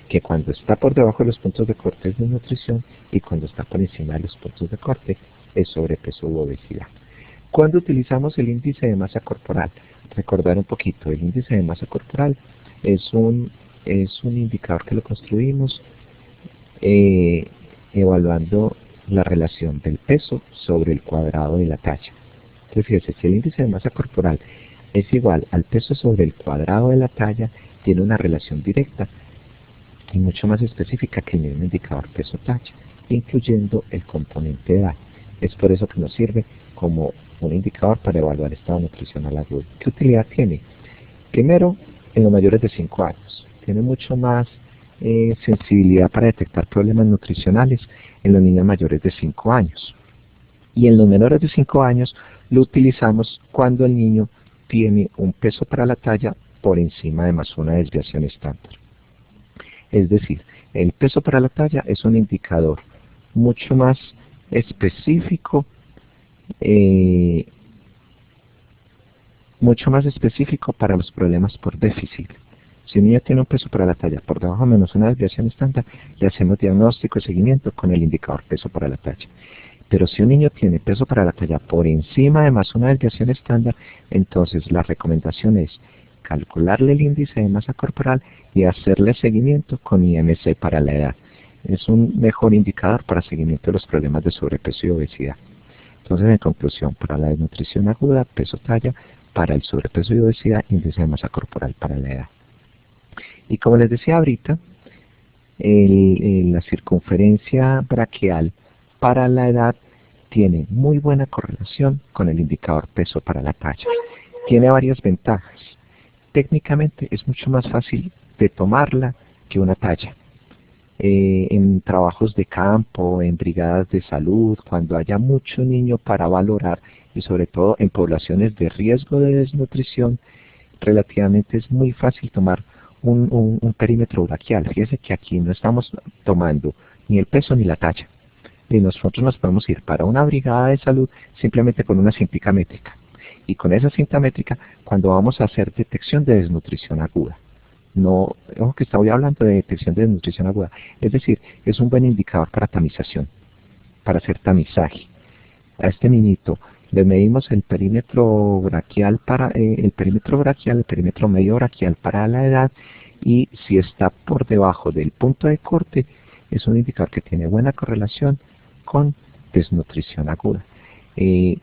que cuando está por debajo de los puntos de corte es desnutrición y cuando está por encima de los puntos de corte es sobrepeso u obesidad. Cuando utilizamos el índice de masa corporal, recordar un poquito, el índice de masa corporal es un indicador que lo construimos evaluando la relación del peso sobre el cuadrado de la talla. Entonces fíjense, si el índice de masa corporal es igual al peso sobre el cuadrado de la talla, tiene una relación directa y mucho más específica que el mismo indicador peso-talla, incluyendo el componente edad. Es por eso que nos sirve como un indicador para evaluar estado nutricional agudo. ¿Qué utilidad tiene? Primero, en los mayores de 5 años. Tiene mucho más sensibilidad para detectar problemas nutricionales en los niños mayores de 5 años. Y en los menores de 5 años lo utilizamos cuando el niño tiene un peso para la talla por encima de más una desviación estándar. Es decir, el peso para la talla es un indicador mucho más específico, para los problemas por déficit. Si un niño tiene un peso para la talla por debajo menos una desviación estándar, le hacemos diagnóstico y seguimiento con el indicador peso para la talla. Pero si un niño tiene peso para la talla por encima de más una desviación estándar, entonces la recomendación es calcularle el índice de masa corporal y hacerle seguimiento con IMC para la edad. Es un mejor indicador para seguimiento de los problemas de sobrepeso y obesidad. Entonces, en conclusión, para la desnutrición aguda, peso-talla; para el sobrepeso y obesidad, índice de masa corporal para la edad. Y como les decía ahorita, la circunferencia braquial para la edad tiene muy buena correlación con el indicador peso para la talla. Tiene varias ventajas. Técnicamente es mucho más fácil de tomarla que una talla. En trabajos de campo, en brigadas de salud, cuando haya mucho niño para valorar y sobre todo en poblaciones de riesgo de desnutrición, relativamente es muy fácil tomar un perímetro braquial. Fíjense que aquí no estamos tomando ni el peso ni la talla. Y nosotros nos podemos ir para una brigada de salud simplemente con una cintica métrica. Y con esa cinta métrica, cuando vamos a hacer detección de desnutrición aguda. No, ojo que estoy hablando de detección de desnutrición aguda. Es decir, es un buen indicador para tamización, para hacer tamizaje. A este niñito Le medimos el perímetro braquial el perímetro medio braquial para la edad, y si está por debajo del punto de corte, es un indicador que tiene buena correlación con desnutrición aguda.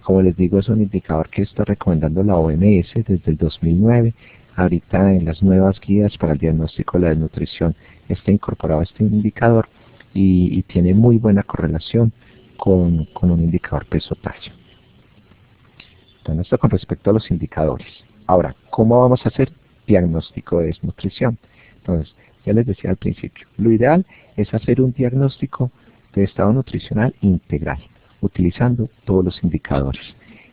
Como les digo, es un indicador que está recomendando la OMS desde el 2009. Ahorita en las nuevas guías para el diagnóstico de la desnutrición está incorporado este indicador y tiene muy buena correlación con un indicador peso-talla. Entonces, esto con respecto a los indicadores. Ahora, ¿cómo vamos a hacer diagnóstico de desnutrición? Entonces, ya les decía al principio, lo ideal es hacer un diagnóstico de estado nutricional integral, utilizando todos los indicadores.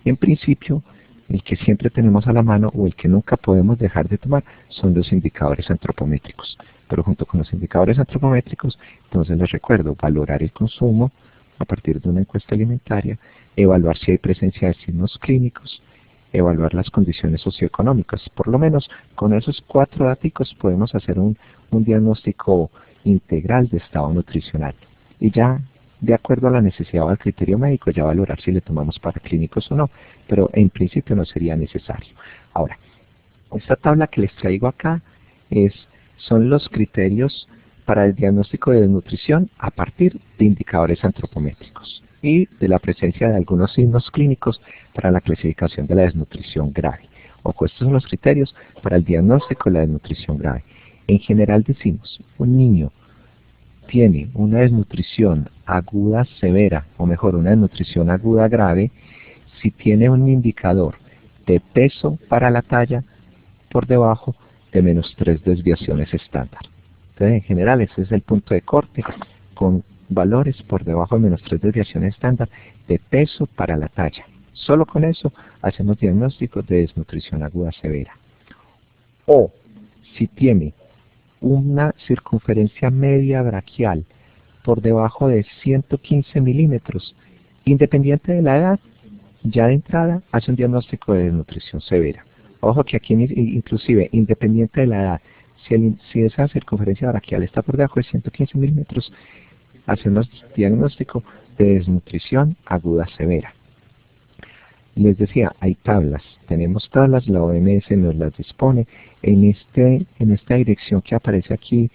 En principio, el que siempre tenemos a la mano o el que nunca podemos dejar de tomar son los indicadores antropométricos. Pero junto con los indicadores antropométricos, entonces les recuerdo valorar el consumo a partir de una encuesta alimentaria, evaluar si hay presencia de signos clínicos, evaluar las condiciones socioeconómicas. Por lo menos con esos 4 datos podemos hacer un diagnóstico integral de estado nutricional. Y ya, de acuerdo a la necesidad o al criterio médico, ya valorar si le tomamos paraclínicos o no, pero en principio no sería necesario. Ahora, esta tabla que les traigo acá son los criterios para el diagnóstico de desnutrición a partir de indicadores antropométricos y de la presencia de algunos signos clínicos para la clasificación de la desnutrición grave. Ojo, estos son los criterios para el diagnóstico de la desnutrición grave. En general decimos, un niño tiene una desnutrición aguda severa, o mejor, una desnutrición aguda grave, si tiene un indicador de peso para la talla por debajo de -3 desviaciones estándar. Entonces, en general, ese es el punto de corte, con valores por debajo de -3 desviaciones estándar de peso para la talla. Solo con eso hacemos diagnósticos de desnutrición aguda severa. O si tiene una circunferencia media braquial por debajo de 115 milímetros, independiente de la edad, ya de entrada hace un diagnóstico de desnutrición severa. Ojo que aquí inclusive, independiente de la edad, si esa circunferencia braquial está por debajo de 115 milímetros, hacemos diagnóstico de desnutrición aguda severa. Les decía, hay tablas, tenemos tablas, la OMS nos las dispone. En esta dirección que aparece aquí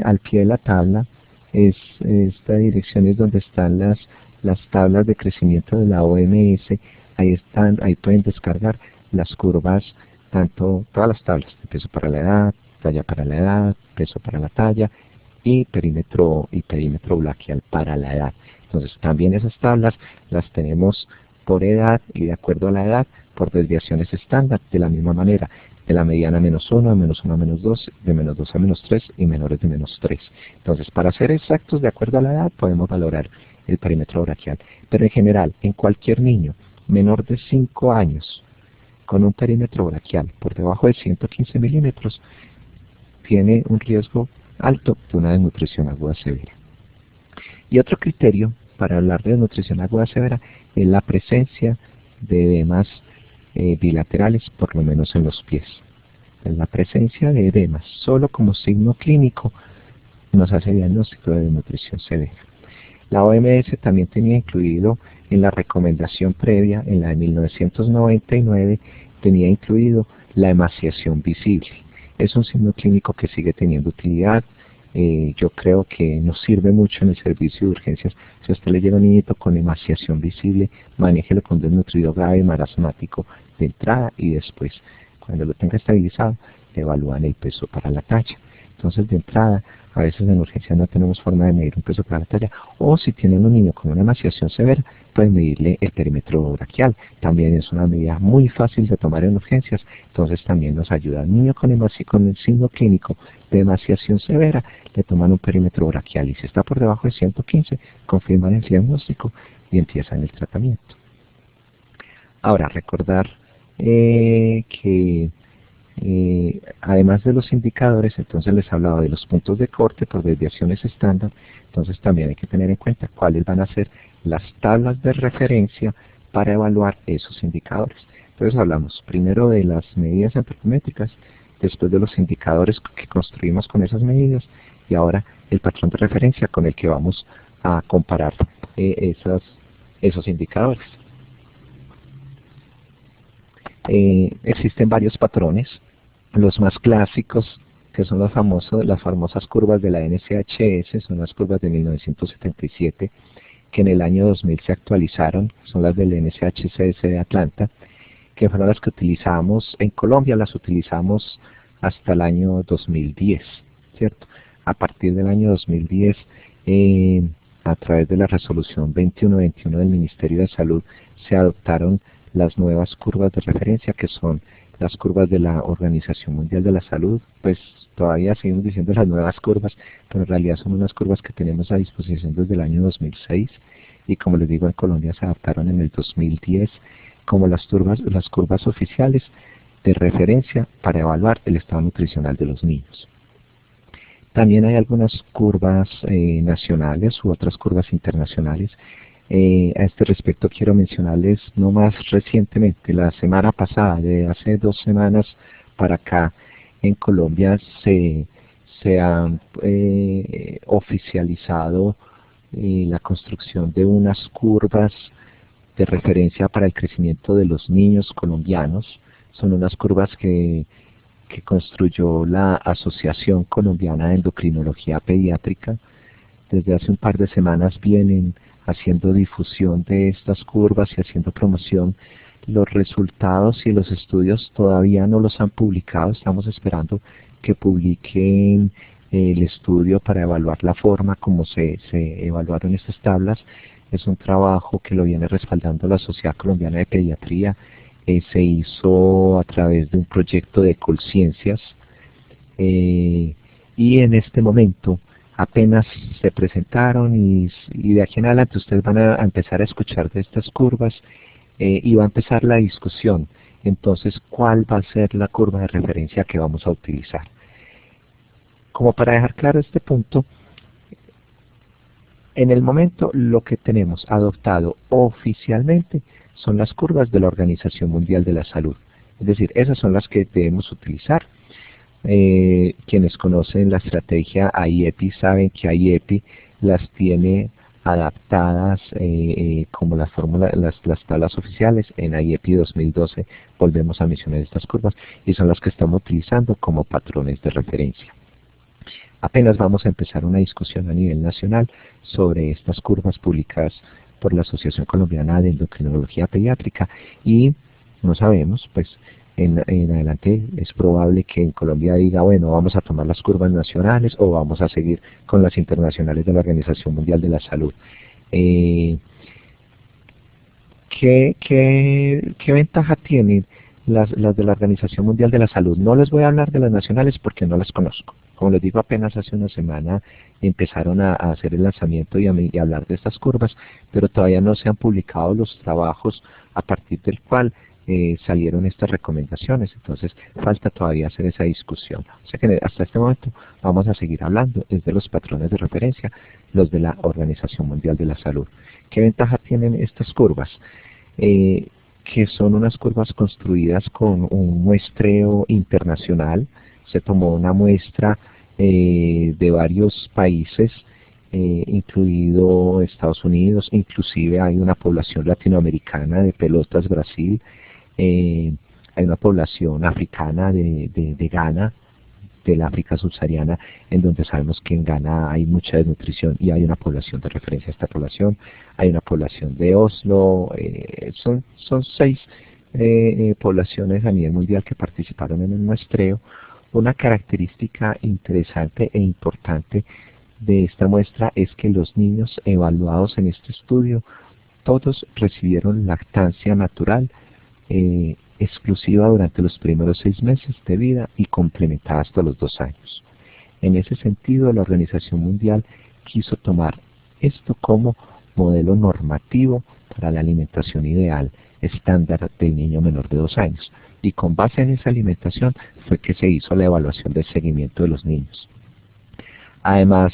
al pie de la tabla, esta dirección es donde están las tablas de crecimiento de la OMS. Ahí pueden descargar las curvas, todas las tablas, de peso para la edad, talla para la edad, peso para la talla y perímetro braquial para la edad. Entonces también esas tablas las tenemos por edad y de acuerdo a la edad por desviaciones estándar, de la misma manera, de la mediana -1, de -1 a -2, de -2 a -3 y menores de -3. Entonces, para ser exactos, de acuerdo a la edad, podemos valorar el perímetro braquial. Pero en general, en cualquier niño menor de 5 años con un perímetro braquial por debajo de 115 milímetros, tiene un riesgo alto de una desnutrición aguda severa. Y otro criterio para hablar de desnutrición aguda severa es la presencia de edemas bilaterales, por lo menos en los pies. La presencia de edemas, solo como signo clínico, nos hace diagnóstico de desnutrición severa. La OMS también tenía incluido en la recomendación previa, en la de 1999, tenía incluido la emaciación visible. Es un signo clínico que sigue teniendo utilidad. Yo creo que nos sirve mucho en el servicio de urgencias. Si a usted le llega un niñito con emaciación visible, manéjelo con desnutrido grave marasmático de entrada y después, cuando lo tenga estabilizado, le evalúan el peso para la talla. Entonces, de entrada, a veces en urgencia no tenemos forma de medir un peso para la talla, o si tienen un niño con una emaciación severa, pueden medirle el perímetro braquial. También es una medida muy fácil de tomar en urgencias, entonces también nos ayuda. Al niño con el signo clínico de emaciación severa, le toman un perímetro braquial y si está por debajo de 115, confirman el diagnóstico y empiezan el tratamiento. Ahora, recordar que además de los indicadores, entonces les hablaba de los puntos de corte por desviaciones estándar. Entonces también hay que tener en cuenta cuáles van a ser las tablas de referencia para evaluar esos indicadores. Entonces hablamos primero de las medidas antropométricas, después de los indicadores que construimos con esas medidas y ahora el patrón de referencia con el que vamos a comparar esos indicadores. Existen varios patrones, los más clásicos, que son las famosas curvas de la NSHS, son las curvas de 1977, que en el año 2000 se actualizaron, son las del NSHS de Atlanta, que fueron las que utilizamos en Colombia, las utilizamos hasta el año 2010, ¿cierto? A partir del año 2010, a través de la resolución 2121 del Ministerio de Salud, se adoptaron las nuevas curvas de referencia, que son las curvas de la Organización Mundial de la Salud. Pues todavía seguimos diciendo las nuevas curvas, pero en realidad son unas curvas que tenemos a disposición desde el año 2006, y como les digo, en Colombia se adaptaron en el 2010 como las curvas oficiales de referencia para evaluar el estado nutricional de los niños. También hay algunas curvas nacionales u otras curvas internacionales. A este respecto quiero mencionarles no más recientemente, la semana pasada, de hace 2 semanas para acá, en Colombia se ha oficializado la construcción de unas curvas de referencia para el crecimiento de los niños colombianos. Son unas curvas que construyó la Asociación Colombiana de Endocrinología Pediátrica. Desde hace un par de semanas vienen haciendo difusión de estas curvas y haciendo promoción. Los resultados y los estudios todavía no los han publicado, estamos esperando que publiquen el estudio para evaluar la forma como se evaluaron estas tablas. Es un trabajo que lo viene respaldando la Sociedad Colombiana de Pediatría. Se hizo a través de un proyecto de Colciencias, y en este momento apenas se presentaron, y de aquí en adelante ustedes van a empezar a escuchar de estas curvas, y va a empezar la discusión. Entonces, ¿cuál va a ser la curva de referencia que vamos a utilizar? Como para dejar claro este punto, en el momento lo que tenemos adoptado oficialmente son las curvas de la Organización Mundial de la Salud. Es decir, esas son las que debemos utilizar. Quienes conocen la estrategia IEPI saben que IEPI las tiene adaptadas como las tablas oficiales. En IEPI 2012 volvemos a mencionar estas curvas y son las que estamos utilizando como patrones de referencia. Apenas vamos a empezar una discusión a nivel nacional sobre estas curvas publicadas por la Asociación Colombiana de Endocrinología Pediátrica, y no sabemos, pues en adelante es probable que en Colombia diga, bueno, vamos a tomar las curvas nacionales o vamos a seguir con las internacionales de la Organización Mundial de la Salud. ¿Qué ventaja tienen las de la Organización Mundial de la Salud? No les voy a hablar de las nacionales porque no las conozco. Como les digo, apenas hace una semana empezaron a hacer el lanzamiento y a hablar de estas curvas, pero todavía no se han publicado los trabajos a partir del cual salieron estas recomendaciones. Entonces falta todavía hacer esa discusión. O sea que hasta este momento vamos a seguir hablando desde los patrones de referencia, los de la Organización Mundial de la Salud. ¿Qué ventaja tienen estas curvas? Que son unas curvas construidas con un muestreo internacional. Se tomó una muestra de varios países, incluido Estados Unidos, inclusive hay una población latinoamericana de Pelotas, Brasil, hay una población africana de Ghana, del África subsahariana, en donde sabemos que en Ghana hay mucha desnutrición y hay una población de referencia a esta población. Hay una población de Oslo, son 6 poblaciones a nivel mundial que participaron en el muestreo. Una característica interesante e importante de esta muestra es que los niños evaluados en este estudio, todos recibieron lactancia natural exclusiva durante los primeros 6 meses de vida y complementada hasta los 2 años. En ese sentido, la Organización Mundial quiso tomar esto como modelo normativo para la alimentación ideal estándar del niño menor de 2 años. Y con base en esa alimentación fue que se hizo la evaluación del seguimiento de los niños. Además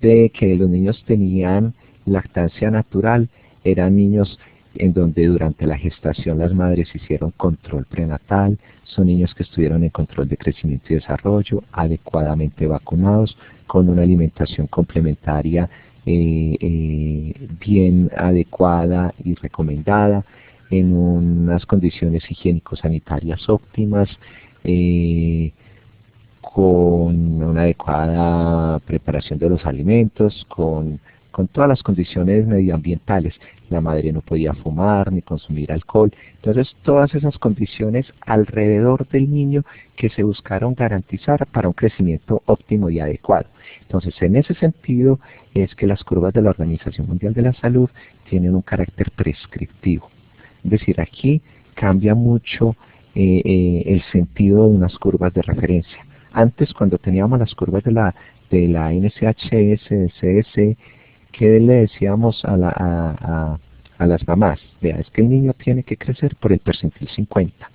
de que los niños tenían lactancia natural, eran niños en donde durante la gestación las madres hicieron control prenatal, son niños que estuvieron en control de crecimiento y desarrollo, adecuadamente vacunados, con una alimentación complementaria bien adecuada y recomendada. en unas condiciones higiénico-sanitarias óptimas, con una adecuada preparación de los alimentos, con todas las condiciones medioambientales. La madre no podía fumar ni consumir alcohol. Entonces, todas esas condiciones alrededor del niño que se buscaron garantizar para un crecimiento óptimo y adecuado. Entonces, en ese sentido, es que las curvas de la Organización Mundial de la Salud tienen un carácter prescriptivo. Es decir, aquí cambia mucho el sentido de unas curvas de referencia. Antes, cuando teníamos las curvas de la NSHS, de CDC, ¿qué le decíamos a las mamás? Vea, es que el niño tiene que crecer por el percentil 50.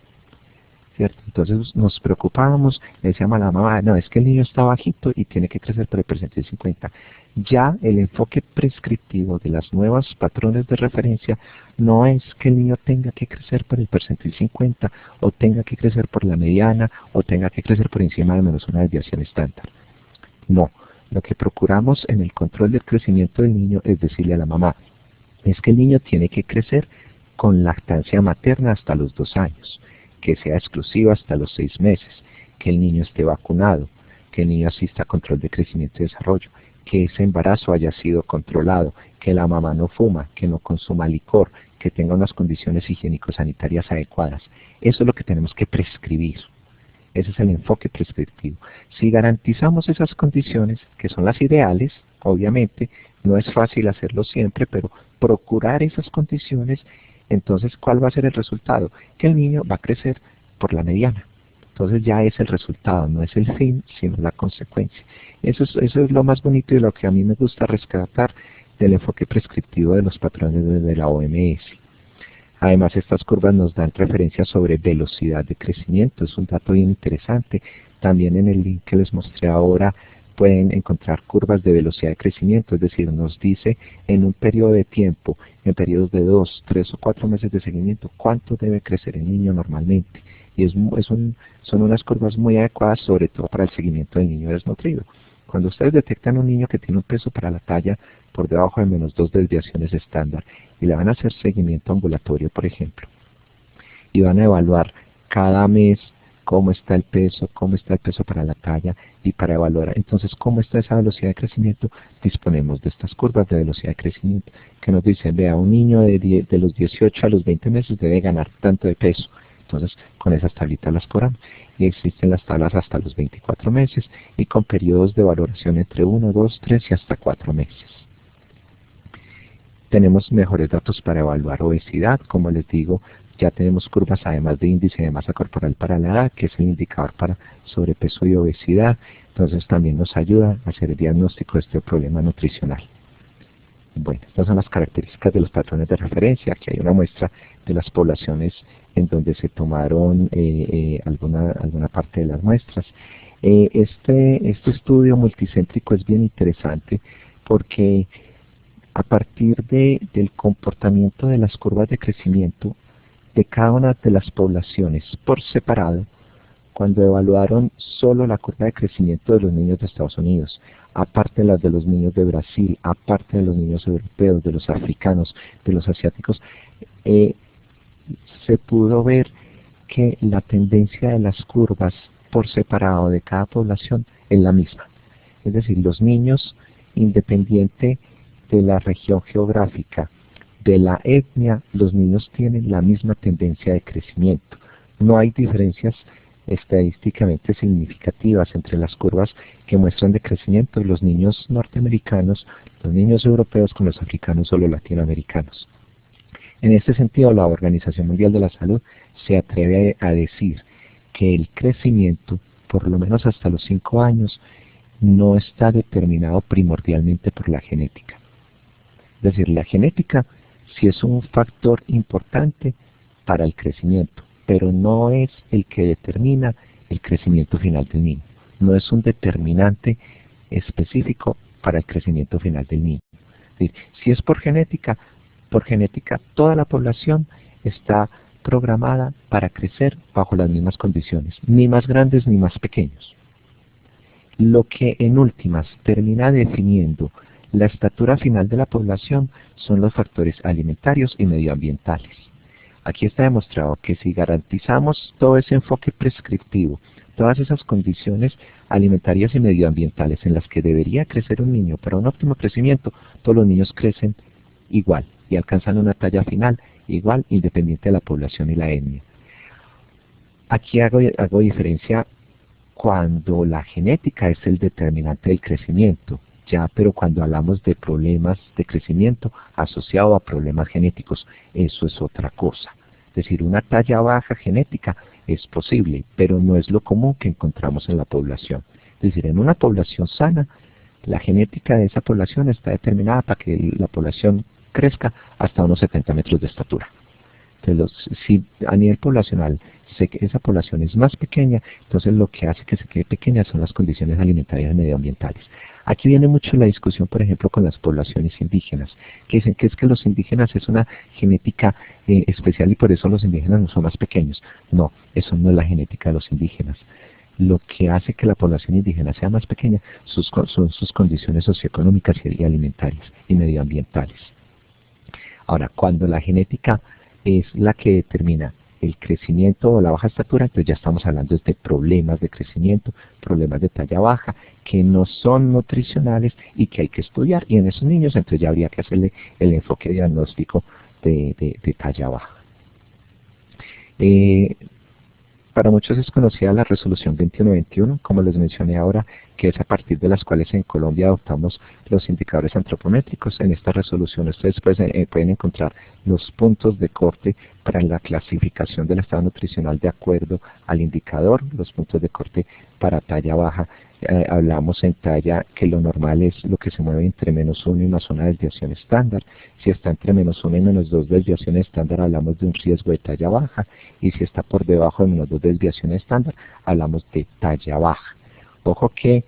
¿Cierto? Entonces nos preocupábamos, le decíamos a la mamá, no, es que el niño está bajito y tiene que crecer por el percentil 50. Ya el enfoque prescriptivo de las nuevas patrones de referencia no es que el niño tenga que crecer por el percentil 50, o tenga que crecer por la mediana, o tenga que crecer por encima de menos una desviación estándar. No, lo que procuramos en el control del crecimiento del niño es decirle a la mamá, es que el niño tiene que crecer con lactancia materna hasta los 2 años, que sea exclusiva hasta los 6 meses, que el niño esté vacunado, que el niño asista a control de crecimiento y desarrollo, que ese embarazo haya sido controlado, que la mamá no fuma, que no consuma licor, que tenga unas condiciones higiénico-sanitarias adecuadas. Eso es lo que tenemos que prescribir. Ese es el enfoque prescriptivo. Si garantizamos esas condiciones, que son las ideales, obviamente, no es fácil hacerlo siempre, pero procurar esas condiciones, entonces, ¿cuál va a ser el resultado? Que el niño va a crecer por la mediana. Entonces ya es el resultado, no es el fin, sino la consecuencia. Eso es lo más bonito y lo que a mí me gusta rescatar del enfoque prescriptivo de los patrones de la OMS. Además, estas curvas nos dan referencias sobre velocidad de crecimiento, es un dato bien interesante. También en el link que les mostré ahora pueden encontrar curvas de velocidad de crecimiento, es decir, nos dice en un periodo de tiempo, en periodos de 2, 3 o 4 meses de seguimiento, cuánto debe crecer el niño normalmente. Y son unas curvas muy adecuadas, sobre todo para el seguimiento del niño desnutrido. Cuando ustedes detectan un niño que tiene un peso para la talla por debajo de menos 2 desviaciones estándar y le van a hacer seguimiento ambulatorio, por ejemplo, y van a evaluar cada mes cómo está el peso para la talla, y para evaluar entonces cómo está esa velocidad de crecimiento, disponemos de estas curvas de velocidad de crecimiento que nos dicen, vea, un niño de los 18 a los 20 meses debe ganar tanto de peso. Entonces, con esas tablitas las cobramos. Y existen las tablas hasta los 24 meses y con periodos de valoración entre 1, 2, 3 y hasta 4 meses. Tenemos mejores datos para evaluar obesidad. Como les digo, ya tenemos curvas además de índice de masa corporal para la edad, que es el indicador para sobrepeso y obesidad. Entonces, también nos ayuda a hacer el diagnóstico de este problema nutricional. Bueno, estas son las características de los patrones de referencia. Aquí hay una muestra de las poblaciones en donde se tomaron alguna parte de las muestras. Este estudio multicéntrico es bien interesante porque a partir del comportamiento de las curvas de crecimiento de cada una de las poblaciones por separado, cuando evaluaron solo la curva de crecimiento de los niños de Estados Unidos, aparte de las de los niños de Brasil, aparte de los niños europeos, de los africanos, de los asiáticos, se pudo ver que la tendencia de las curvas por separado de cada población es la misma. Es decir, los niños, independiente de la región geográfica, de la etnia, los niños tienen la misma tendencia de crecimiento. No hay diferencias estadísticamente significativas entre las curvas que muestran de crecimiento de los niños norteamericanos, los niños europeos con los africanos o los latinoamericanos. En este sentido, la Organización Mundial de la Salud se atreve a decir que el crecimiento, por lo menos hasta los 5 años, no está determinado primordialmente por la genética. Es decir, la genética sí es un factor importante para el crecimiento, pero no es el que determina el crecimiento final del niño. No es un determinante específico para el crecimiento final del niño. Es decir, si es por genética toda la población está programada para crecer bajo las mismas condiciones, ni más grandes ni más pequeños. Lo que en últimas termina definiendo la estatura final de la población son los factores alimentarios y medioambientales. Aquí está demostrado que si garantizamos todo ese enfoque prescriptivo, todas esas condiciones alimentarias y medioambientales en las que debería crecer un niño para un óptimo crecimiento, todos los niños crecen igual y alcanzan una talla final igual, independiente de la población y la etnia. Aquí hago diferencia cuando la genética es el determinante del crecimiento, pero cuando hablamos de problemas de crecimiento asociado a problemas genéticos, eso es otra cosa. Es decir, una talla baja genética es posible, pero no es lo común que encontramos en la población. Es decir, en una población sana, la genética de esa población está determinada para que la población crezca hasta unos 70 metros de estatura. Entonces, si a nivel poblacional esa población es más pequeña, entonces lo que hace que se quede pequeña son las condiciones alimentarias y medioambientales. Aquí viene mucho la discusión, por ejemplo, con las poblaciones indígenas, que dicen que es que los indígenas es una genética especial y por eso los indígenas no son más pequeños. No, eso no es la genética de los indígenas. Lo que hace que la población indígena sea más pequeña son sus condiciones socioeconómicas y alimentarias y medioambientales. Ahora, cuando la genética es la que determina el crecimiento o la baja estatura, entonces ya estamos hablando de problemas de crecimiento, problemas de talla baja, que no son nutricionales y que hay que estudiar. Y en esos niños entonces ya habría que hacerle el enfoque diagnóstico de talla baja. Para muchos es conocida la resolución 2121, como les mencioné ahora, que es a partir de las cuales en Colombia adoptamos los indicadores antropométricos. En esta resolución ustedes pueden encontrar los puntos de corte para la clasificación del estado nutricional de acuerdo al indicador, los puntos de corte para talla baja. Hablamos en talla que lo normal es lo que se mueve entre -1 y una zona de desviación estándar. Si está entre -1 y -2 desviación estándar, hablamos de un riesgo de talla baja. Y si está por debajo de -2 desviación estándar, hablamos de talla baja. Ojo que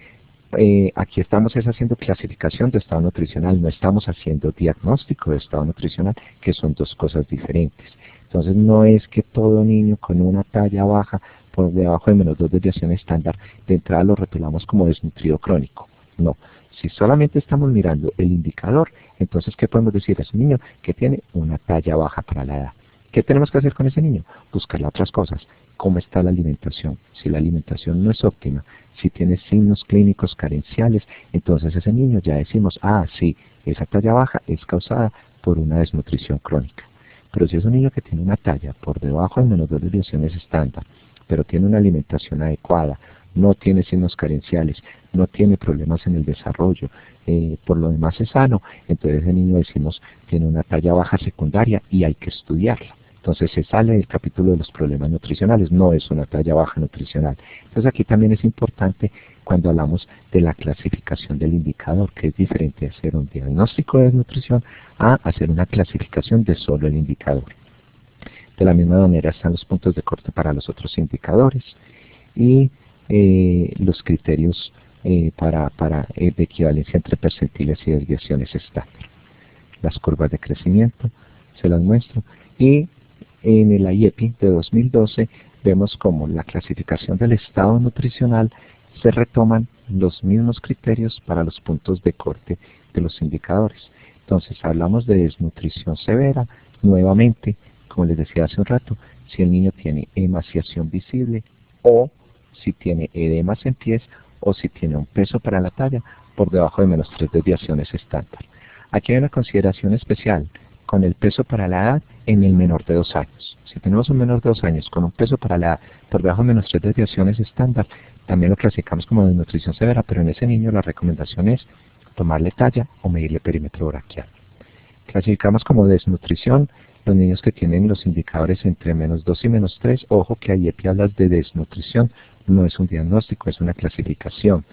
aquí estamos haciendo clasificación de estado nutricional, no estamos haciendo diagnóstico de estado nutricional, que son dos cosas diferentes. Entonces no es que todo niño con una talla baja por debajo de -2 desviación estándar, de entrada lo rotulamos como desnutrido crónico. No, si solamente estamos mirando el indicador, entonces ¿qué podemos decir? Es un niño que tiene una talla baja para la edad. ¿Qué tenemos que hacer con ese niño? Buscarle otras cosas. ¿Cómo está la alimentación? Si la alimentación no es óptima, si tiene signos clínicos carenciales, entonces ese niño ya decimos, sí, esa talla baja es causada por una desnutrición crónica. Pero si es un niño que tiene una talla por debajo de -2 desviaciones estándar, pero tiene una alimentación adecuada, no tiene signos carenciales, no tiene problemas en el desarrollo, por lo demás es sano, entonces ese niño decimos tiene una talla baja secundaria y hay que estudiarla. Entonces se sale del capítulo de los problemas nutricionales, no es una talla baja nutricional. Entonces aquí también es importante cuando hablamos de la clasificación del indicador, que es diferente de hacer un diagnóstico de desnutrición a hacer una clasificación de solo el indicador. De la misma manera están los puntos de corte para los otros indicadores y los criterios de equivalencia entre percentiles y desviaciones estándar. Las curvas de crecimiento, se las muestro. Y en el IEPI de 2012 vemos como la clasificación del estado nutricional se retoman los mismos criterios para los puntos de corte de los indicadores. Entonces hablamos de desnutrición severa, nuevamente, como les decía hace un rato, si el niño tiene emaciación visible o si tiene edemas en pies o si tiene un peso para la talla por debajo de -3 desviaciones estándar. Aquí hay una consideración especial con el peso para la edad en el menor de 2 años. Si tenemos un menor de 2 años con un peso para la edad por debajo de -3 desviaciones estándar, también lo clasificamos como desnutrición severa, pero en ese niño la recomendación es tomarle talla o medirle perímetro braquial. Clasificamos como desnutrición los niños que tienen los indicadores entre -2 y -3. Ojo que ahí hablas de desnutrición, no es un diagnóstico, es una clasificación.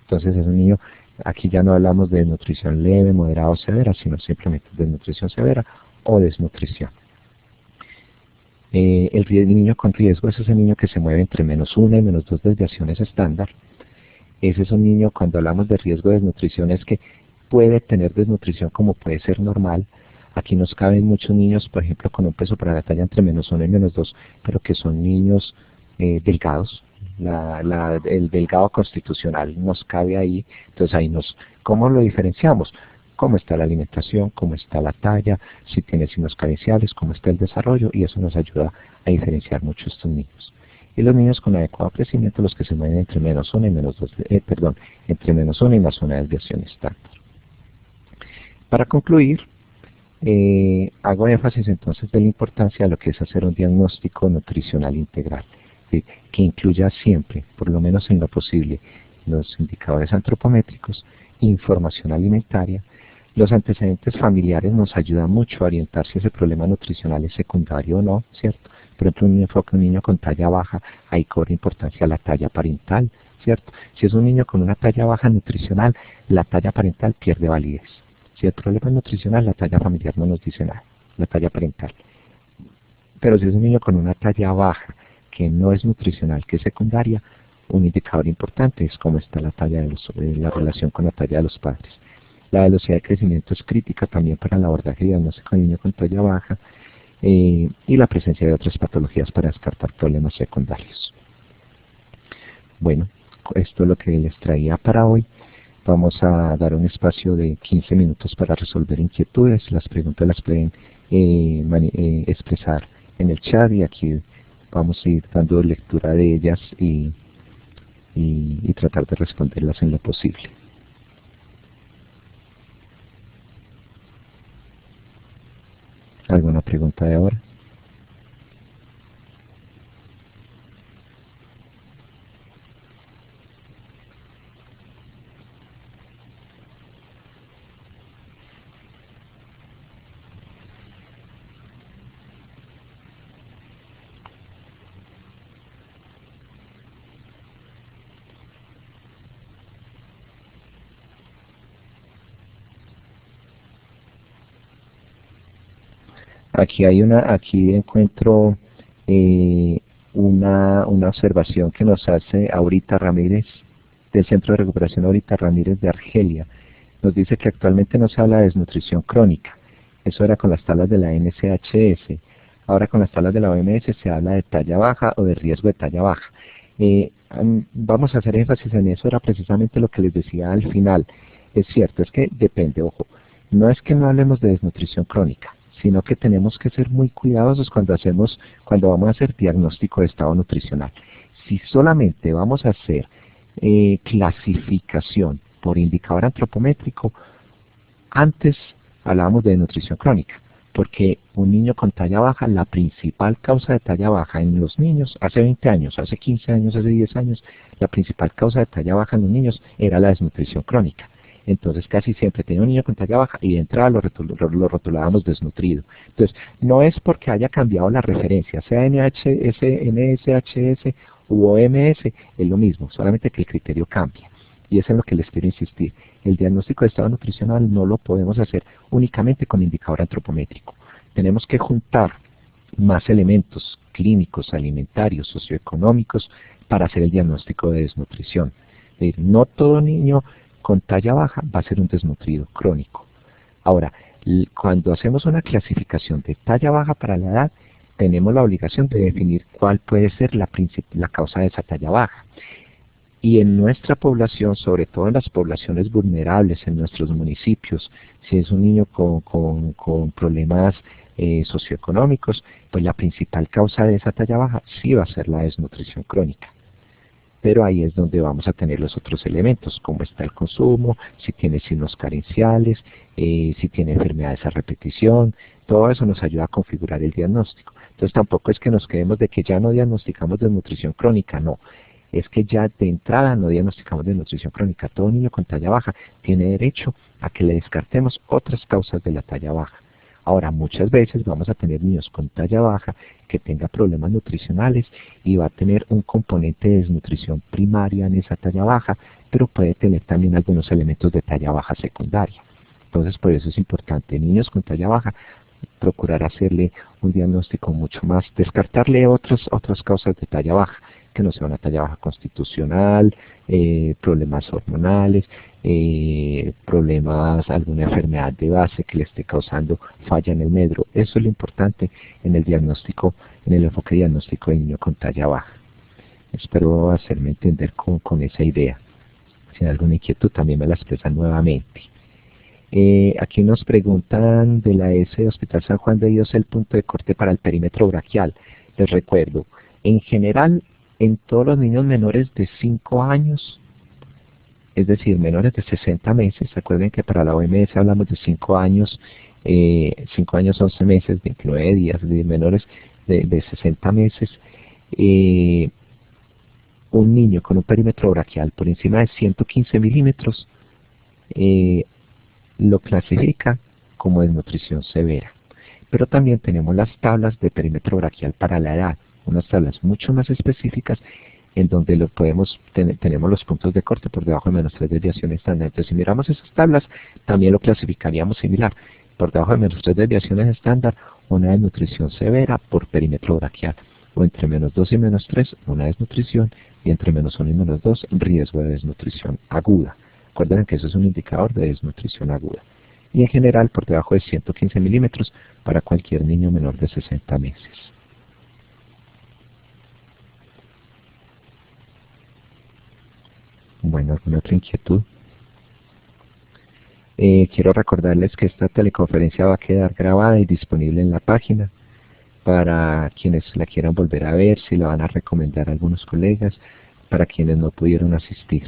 Entonces es un niño, aquí ya no hablamos de desnutrición leve, moderada o severa, sino simplemente de desnutrición severa o desnutrición. El niño con riesgo es ese niño que se mueve entre -1 y -2 desviaciones estándar. Ese es un niño, cuando hablamos de riesgo de desnutrición, es que puede tener desnutrición como puede ser normal. Aquí nos caben muchos niños, por ejemplo, con un peso para la talla entre -1 y -2, pero que son niños delgados. El delgado constitucional nos cabe ahí. Entonces ahí ¿cómo lo diferenciamos? cómo está la alimentación, cómo está la talla, si tiene signos carenciales, cómo está el desarrollo, y eso nos ayuda a diferenciar mucho a estos niños. Y los niños con adecuado crecimiento, los que se mueven entre -1 y -2, entre -1 y +1 desviación estándar. Para concluir, hago énfasis entonces de la importancia de lo que es hacer un diagnóstico nutricional integral, que incluya siempre, por lo menos en lo posible, los indicadores antropométricos, información alimentaria. Los antecedentes familiares nos ayudan mucho a orientar si ese problema nutricional es secundario o no, ¿cierto? Por ejemplo, un enfoque, un niño con talla baja, ahí cobra importancia la talla parental, ¿cierto? Si es un niño con una talla baja nutricional, la talla parental pierde validez. Si el problema es nutricional, la talla familiar no nos dice nada, la talla parental. Pero si es un niño con una talla baja, que no es nutricional, que es secundaria, un indicador importante es cómo está la talla de la relación con la talla de los padres. La velocidad de crecimiento es crítica también para el abordaje diagnóstico del niño con talla baja, y la presencia de otras patologías para descartar problemas secundarios. Bueno, esto es lo que les traía para hoy. Vamos a dar un espacio de 15 minutos para resolver inquietudes. Las preguntas las pueden expresar en el chat, y aquí vamos a ir dando lectura de ellas y tratar de responderlas en lo posible. ¿Alguna pregunta de ahora? Aquí encuentro una observación que nos hace Aurita Ramírez, del Centro de Recuperación Aurita Ramírez de Argelia. Nos dice que actualmente no se habla de desnutrición crónica. Eso era con las tablas de la NSHS. Ahora con las tablas de la OMS se habla de talla baja o de riesgo de talla baja. Vamos a hacer énfasis en eso, era precisamente lo que les decía al final. Es cierto, es que depende, ojo, no es que no hablemos de desnutrición crónica, sino que tenemos que ser muy cuidadosos cuando vamos a hacer diagnóstico de estado nutricional. Si solamente vamos a hacer clasificación por indicador antropométrico, antes hablábamos de nutrición crónica, porque un niño con talla baja, la principal causa de talla baja en los niños, hace 20 años, hace 15 años, hace 10 años, la principal causa de talla baja en los niños era la desnutrición crónica. Entonces casi siempre tenía un niño con talla baja y de entrada lo rotulábamos desnutrido. Entonces, no es porque haya cambiado la referencia, sea NHS, NSHS u OMS, es lo mismo, solamente que el criterio cambia. Y eso es lo que les quiero insistir. El diagnóstico de estado nutricional no lo podemos hacer únicamente con indicador antropométrico. Tenemos que juntar más elementos clínicos, alimentarios, socioeconómicos para hacer el diagnóstico de desnutrición. Es decir, no todo niño con talla baja va a ser un desnutrido crónico. Ahora, cuando hacemos una clasificación de talla baja para la edad, tenemos la obligación de definir cuál puede ser la causa de esa talla baja. Y en nuestra población, sobre todo en las poblaciones vulnerables, en nuestros municipios, si es un niño con problemas socioeconómicos, pues la principal causa de esa talla baja sí va a ser la desnutrición crónica. Pero ahí es donde vamos a tener los otros elementos, como está el consumo, si tiene signos carenciales, si tiene enfermedades a repetición, todo eso nos ayuda a configurar el diagnóstico. Entonces tampoco es que nos quedemos de que ya no diagnosticamos desnutrición crónica, no. Es que ya de entrada no diagnosticamos desnutrición crónica. Todo niño con talla baja tiene derecho a que le descartemos otras causas de la talla baja. Ahora, muchas veces vamos a tener niños con talla baja que tenga problemas nutricionales y va a tener un componente de desnutrición primaria en esa talla baja, pero puede tener también algunos elementos de talla baja secundaria. Entonces, por eso es importante, niños con talla baja, procurar hacerle un diagnóstico mucho más, descartarle otras causas de talla baja, que no sea una talla baja constitucional, problemas hormonales, problemas, alguna enfermedad de base que le esté causando falla en el medro. Eso es lo importante en el diagnóstico, en el enfoque diagnóstico de niño con talla baja. Espero hacerme entender con esa idea. Si hay alguna inquietud también me la expresan nuevamente. Aquí nos preguntan de la S de Hospital San Juan de Dios el punto de corte para el perímetro braquial. Les recuerdo, en general, en todos los niños menores de 5 años, es decir, menores de 60 meses, recuerden que para la OMS hablamos de 5 años, 5 años 11 meses, 29 días, de menores de 60 meses, un niño con un perímetro braquial por encima de 115 milímetros, lo clasifica como desnutrición severa. Pero también tenemos las tablas de perímetro braquial para la edad, unas tablas mucho más específicas en donde tenemos los puntos de corte por debajo de -3 desviación estándar. Entonces, si miramos esas tablas, también lo clasificaríamos similar. Por debajo de -3 desviaciones estándar, una desnutrición severa por perímetro braquial. O entre -2 y -3, una desnutrición, y entre -1 y -2, riesgo de desnutrición aguda. Recuerden que eso es un indicador de desnutrición aguda. Y en general, por debajo de 115 milímetros para cualquier niño menor de 60 meses. Bueno, ¿alguna otra inquietud? Quiero recordarles que esta teleconferencia va a quedar grabada y disponible en la página para quienes la quieran volver a ver, si la van a recomendar a algunos colegas, para quienes no pudieron asistir.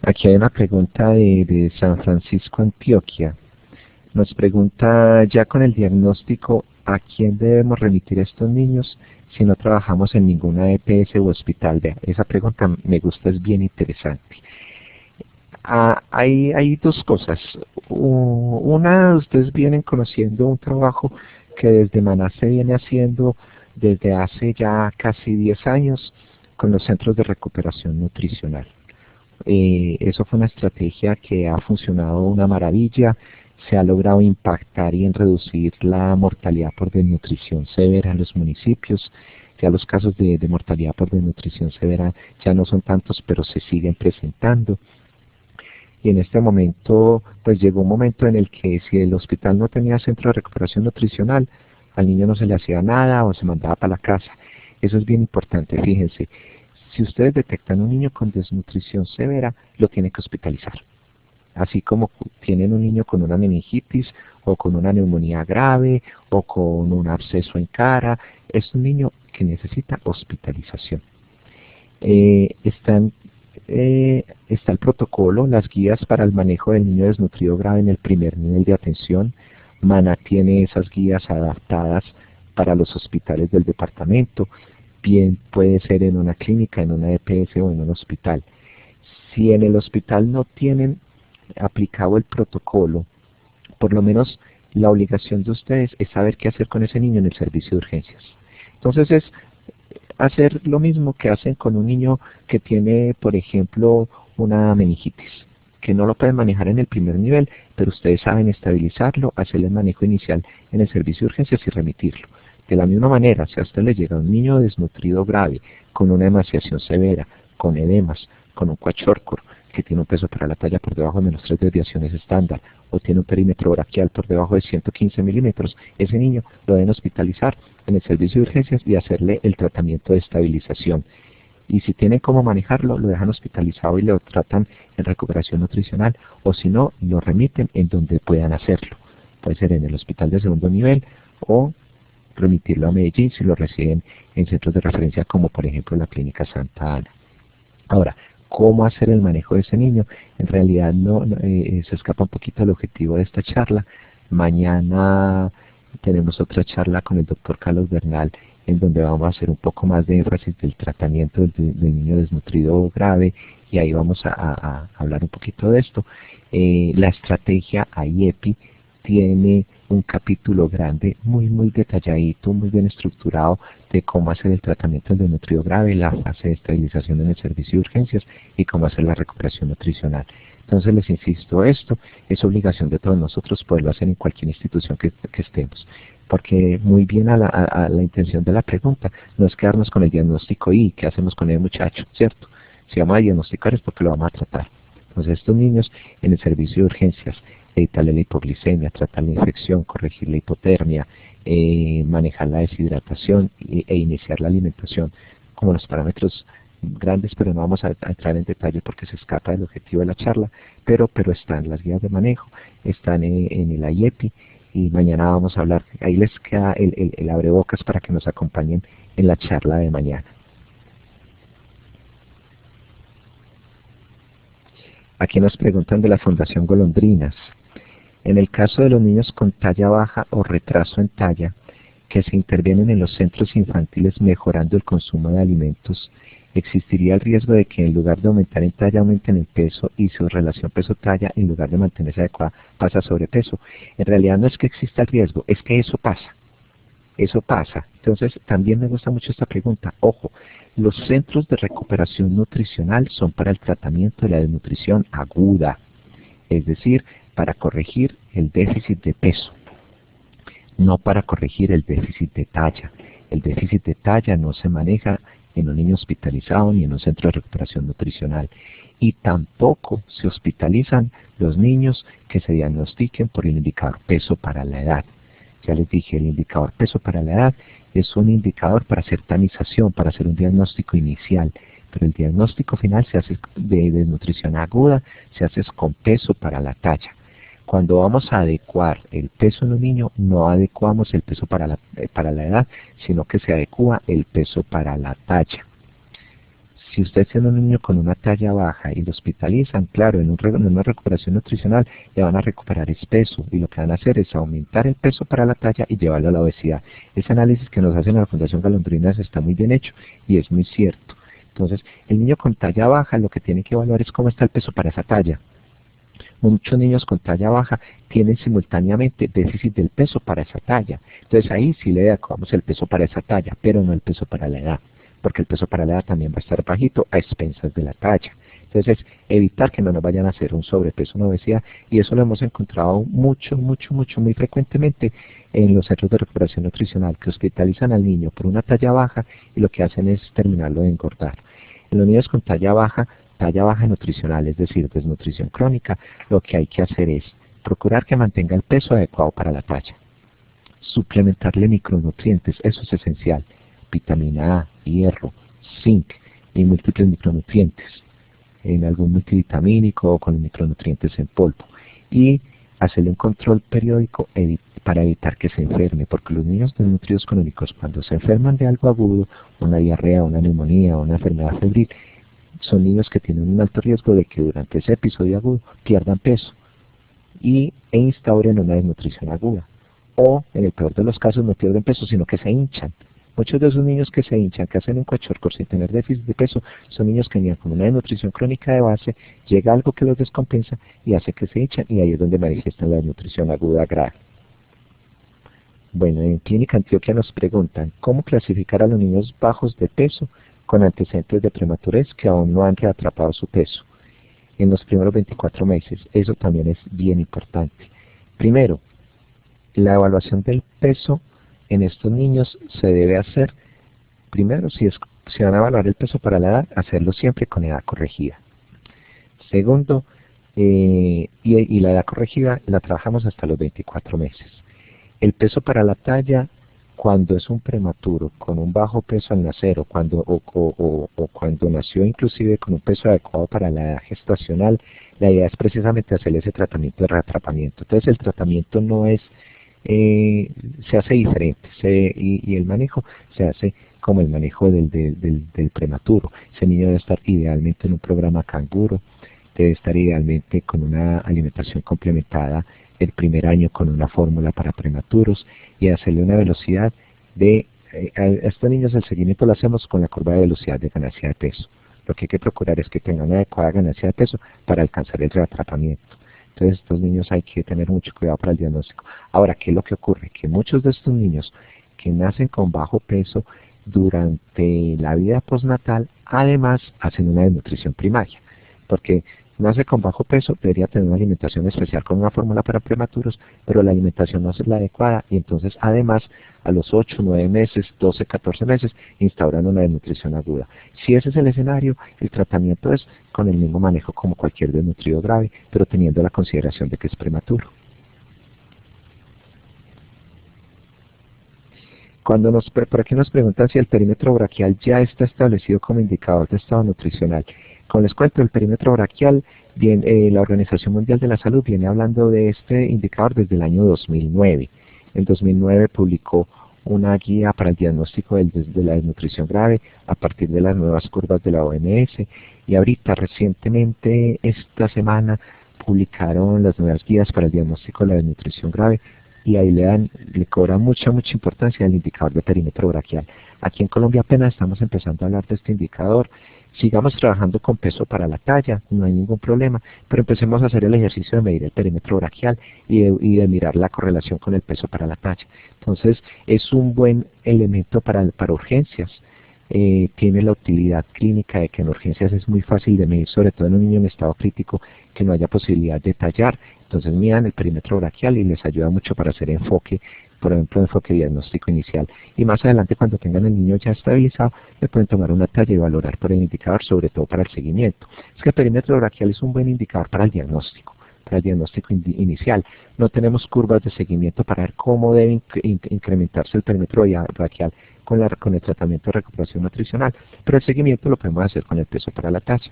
Aquí hay una pregunta de San Francisco, Antioquia. Nos pregunta, ya con el diagnóstico, ¿a quién debemos remitir a estos niños si no trabajamos en ninguna EPS u hospital? Vea, esa pregunta me gusta, es bien interesante. Hay dos cosas. Una, ustedes vienen conociendo un trabajo que desde Maná se viene haciendo desde hace ya casi 10 años con los centros de recuperación nutricional. Eso fue una estrategia que ha funcionado una maravilla, se ha logrado impactar y en reducir la mortalidad por desnutrición severa en los municipios. Ya los casos de mortalidad por desnutrición severa ya no son tantos, pero se siguen presentando. Y en este momento, pues llegó un momento en el que si el hospital no tenía centro de recuperación nutricional, al niño no se le hacía nada o se mandaba para la casa. Eso es bien importante, fíjense. Si ustedes detectan un niño con desnutrición severa, lo tienen que hospitalizar. Así como tienen un niño con una meningitis o con una neumonía grave o con un absceso en cara, es un niño que necesita hospitalización. Está el protocolo, las guías para el manejo del niño desnutrido grave en el primer nivel de atención. Maná tiene esas guías adaptadas para los hospitales del departamento. Bien puede ser en una clínica, en una EPS o en un hospital. Si en el hospital no tienen aplicado el protocolo, por lo menos la obligación de ustedes es saber qué hacer con ese niño en el servicio de urgencias. Entonces es hacer lo mismo que hacen con un niño que tiene, por ejemplo, una meningitis, que no lo pueden manejar en el primer nivel, pero ustedes saben estabilizarlo, hacerle el manejo inicial en el servicio de urgencias y remitirlo. De la misma manera, si a usted le llega un niño desnutrido grave, con una emaciación severa, con edemas, con un kwashiorkor, que tiene un peso para la talla por debajo de -3 desviaciones estándar, o tiene un perímetro braquial por debajo de 115 milímetros, ese niño lo deben hospitalizar en el servicio de urgencias y hacerle el tratamiento de estabilización. Y si tienen cómo manejarlo, lo dejan hospitalizado y lo tratan en recuperación nutricional, o si no, lo remiten en donde puedan hacerlo. Puede ser en el hospital de segundo nivel o remitirlo a Medellín si lo reciben en centros de referencia como por ejemplo la Clínica Santa Ana. Ahora, ¿cómo hacer el manejo de ese niño? En realidad se escapa un poquito el objetivo de esta charla. Mañana tenemos otra charla con el doctor Carlos Bernal en donde vamos a hacer un poco más de énfasis del tratamiento del niño desnutrido grave y ahí vamos a hablar un poquito de esto. La estrategia IEPI tiene un capítulo grande, muy detalladito, muy bien estructurado de cómo hacer el tratamiento del desnutrido grave, la fase de estabilización en el servicio de urgencias y cómo hacer la recuperación nutricional. Entonces les insisto, esto es obligación de todos nosotros poderlo hacer en cualquier institución que estemos. Porque muy bien a la intención de la pregunta, no es quedarnos con el diagnóstico y qué hacemos con el muchacho, ¿cierto? Si vamos a diagnosticar es porque lo vamos a tratar. Entonces estos niños en el servicio de urgencias, evitarle la hipoglicemia, tratar la infección, corregir la hipotermia, manejar la deshidratación e iniciar la alimentación, como los parámetros grandes, pero no vamos a entrar en detalle porque se escapa del objetivo de la charla, pero están las guías de manejo, están en el IEPI, y mañana vamos a hablar. Ahí les queda el abrebocas para que nos acompañen en la charla de mañana. Aquí nos preguntan de la Fundación Golondrinas. En el caso de los niños con talla baja o retraso en talla, que se intervienen en los centros infantiles mejorando el consumo de alimentos, existiría el riesgo de que en lugar de aumentar en talla aumenten en peso y su relación peso-talla, en lugar de mantenerse adecuada, pasa a sobrepeso. En realidad no es que exista el riesgo, es que eso pasa. Eso pasa. Entonces también me gusta mucho esta pregunta. Ojo, los centros de recuperación nutricional son para el tratamiento de la desnutrición aguda, es decir, para corregir el déficit de peso, no para corregir el déficit de talla. El déficit de talla no se maneja en un niño hospitalizado ni en un centro de recuperación nutricional. Y tampoco se hospitalizan los niños que se diagnostiquen por el indicador peso para la edad. Ya les dije, el indicador peso para la edad es un indicador para hacer tamización, para hacer un diagnóstico inicial. Pero el diagnóstico final se hace de desnutrición aguda, se hace con peso para la talla. Cuando vamos a adecuar el peso en un niño, no adecuamos el peso para la edad, sino que se adecua el peso para la talla. Si usted tiene un niño con una talla baja y lo hospitalizan, claro, en una recuperación nutricional le van a recuperar el peso, y lo que van a hacer es aumentar el peso para la talla y llevarlo a la obesidad. Ese análisis que nos hacen en la Fundación Golondrinas está muy bien hecho y es muy cierto. Entonces, el niño con talla baja lo que tiene que evaluar es cómo está el peso para esa talla. Muchos niños con talla baja tienen simultáneamente déficit del peso para esa talla. Entonces ahí sí le adecuamos el peso para esa talla, pero no el peso para la edad, porque el peso para la edad también va a estar bajito a expensas de la talla. Entonces es evitar que no nos vayan a hacer un sobrepeso, una obesidad, y eso lo hemos encontrado muy frecuentemente en los centros de recuperación nutricional, que hospitalizan al niño por una talla baja y lo que hacen es terminarlo de engordar. En los niños con talla baja nutricional, es decir, desnutrición crónica, lo que hay que hacer es procurar que mantenga el peso adecuado para la talla, suplementarle micronutrientes, eso es esencial, vitamina A, hierro, zinc y múltiples micronutrientes, en algún multivitamínico o con micronutrientes en polvo, y hacerle un control periódico para evitar que se enferme, porque los niños desnutridos crónicos, cuando se enferman de algo agudo, una diarrea, una neumonía, una enfermedad febril, son niños que tienen un alto riesgo de que durante ese episodio agudo pierdan peso e instauren una desnutrición aguda. O, en el peor de los casos, no pierden peso, sino que se hinchan. Muchos de esos niños que se hinchan, que hacen un kwashiorkor sin tener déficit de peso, son niños que venían con una desnutrición crónica de base, llega algo que los descompensa y hace que se hinchan, y ahí es donde manifiestan la desnutrición aguda grave. Bueno, en Clínica Antioquia nos preguntan, ¿cómo clasificar a los niños bajos de peso con antecedentes de prematurez que aún no han reatrapado su peso en los primeros 24 meses? Eso también es bien importante. Primero, la evaluación del peso en estos niños se debe hacer, primero, si van a evaluar el peso para la edad, hacerlo siempre con edad corregida. Segundo, y la edad corregida la trabajamos hasta los 24 meses. El peso para la talla, cuando es un prematuro, con un bajo peso al nacer, o cuando nació inclusive con un peso adecuado para la edad gestacional, la idea es precisamente hacer ese tratamiento de reatrapamiento. Entonces el tratamiento no es, se hace diferente, y el manejo se hace como el manejo del prematuro. Ese niño debe estar idealmente en un programa canguro, debe estar idealmente con una alimentación complementada el primer año con una fórmula para prematuros, y hacerle una velocidad de, a estos niños el seguimiento lo hacemos con la curva de velocidad de ganancia de peso. Lo que hay que procurar es que tengan una adecuada ganancia de peso para alcanzar el reatrapamiento. Entonces estos niños hay que tener mucho cuidado para el diagnóstico. Ahora, ¿qué es lo que ocurre? Que muchos de estos niños que nacen con bajo peso durante la vida postnatal, además hacen una desnutrición primaria, porque nace con bajo peso, debería tener una alimentación especial con una fórmula para prematuros, pero la alimentación no es la adecuada y entonces además a los 8, 9 meses, 12, 14 meses instauran una desnutrición aguda. Si ese es el escenario, el tratamiento es con el mismo manejo como cualquier desnutrido grave, pero teniendo la consideración de que es prematuro. Por aquí nos preguntan si el perímetro braquial ya está establecido como indicador de estado nutricional. Como les cuento, el perímetro braquial, la Organización Mundial de la Salud viene hablando de este indicador desde el año 2009. En 2009 publicó una guía para el diagnóstico de la desnutrición grave a partir de las nuevas curvas de la OMS y ahorita recientemente esta semana publicaron las nuevas guías para el diagnóstico de la desnutrición grave y ahí le cobra mucha importancia el indicador de perímetro braquial. Aquí en Colombia apenas estamos empezando a hablar de este indicador. Sigamos trabajando con peso para la talla, no hay ningún problema, pero empecemos a hacer el ejercicio de medir el perímetro braquial y de mirar la correlación con el peso para la talla. Entonces, es un buen elemento para urgencias. Tiene la utilidad clínica de que en urgencias es muy fácil de medir, sobre todo en un niño en estado crítico que no haya posibilidad de tallar. Entonces midan el perímetro braquial y les ayuda mucho para hacer enfoque, por ejemplo, enfoque diagnóstico inicial. Y más adelante, cuando tengan el niño ya estabilizado, le pueden tomar una talla y valorar por el indicador, sobre todo para el seguimiento. Es que el perímetro braquial es un buen indicador para el diagnóstico inicial. No tenemos curvas de seguimiento para ver cómo debe incrementarse el perímetro braquial con el tratamiento de recuperación nutricional, pero el seguimiento lo podemos hacer con el peso para la talla.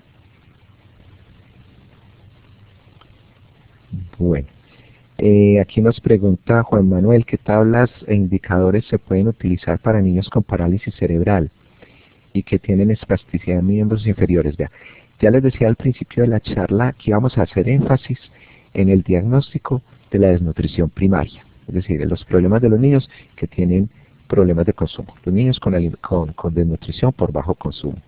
Bueno, aquí nos pregunta Juan Manuel, ¿qué tablas e indicadores se pueden utilizar para niños con parálisis cerebral y que tienen espasticidad en miembros inferiores? Vea, ya les decía al principio de la charla que íbamos a hacer énfasis en el diagnóstico de la desnutrición primaria, es decir, en los problemas de los niños que tienen problemas de consumo, los niños con desnutrición por bajo consumo.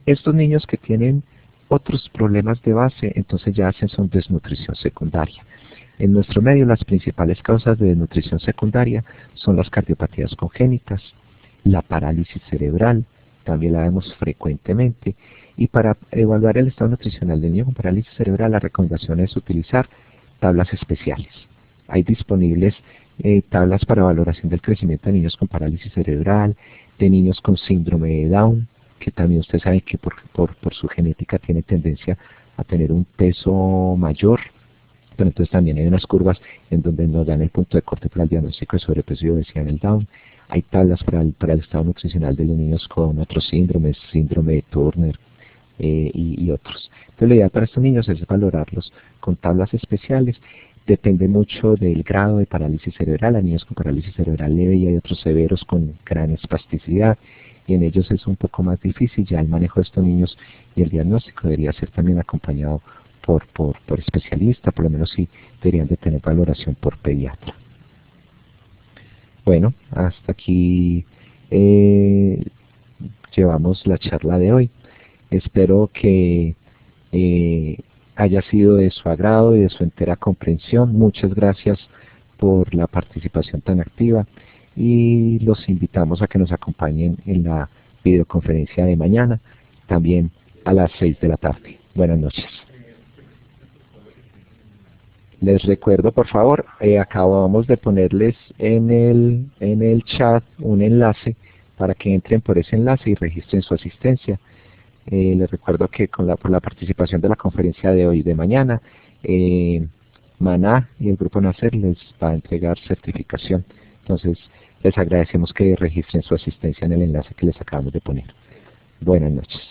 Estos niños que tienen otros problemas de base, entonces ya son desnutrición secundaria. En nuestro medio, las principales causas de desnutrición secundaria son las cardiopatías congénitas, la parálisis cerebral, también la vemos frecuentemente, y para evaluar el estado nutricional del niño con parálisis cerebral, la recomendación es utilizar tablas especiales. Hay disponibles tablas para valoración del crecimiento de niños con parálisis cerebral, de niños con síndrome de Down, que también usted sabe que por su genética tiene tendencia a tener un peso mayor, pero entonces también hay unas curvas en donde nos dan el punto de corte para el diagnóstico de sobrepeso y obesidad en el Down. Hay tablas para el estado nutricional de los niños con otros síndromes, síndrome de Turner y otros. Entonces la idea para estos niños es valorarlos con tablas especiales. Depende mucho del grado de parálisis cerebral. Hay niños con parálisis cerebral leve y hay otros severos con gran espasticidad, y en ellos es un poco más difícil. Ya el manejo de estos niños y el diagnóstico debería ser también acompañado por especialista, por lo menos sí deberían de tener valoración por pediatra. Bueno, hasta aquí llevamos la charla de hoy. Espero que haya sido de su agrado y de su entera comprensión. Muchas gracias por la participación tan activa y los invitamos a que nos acompañen en la videoconferencia de mañana, también a las 6 de la tarde. Buenas noches. Les recuerdo, por favor, acabamos de ponerles en el chat un enlace para que entren por ese enlace y registren su asistencia. Les recuerdo que por la participación de la conferencia de hoy y de mañana, Maná y el Grupo Nacer les va a entregar certificación. Entonces, les agradecemos que registren su asistencia en el enlace que les acabamos de poner. Buenas noches.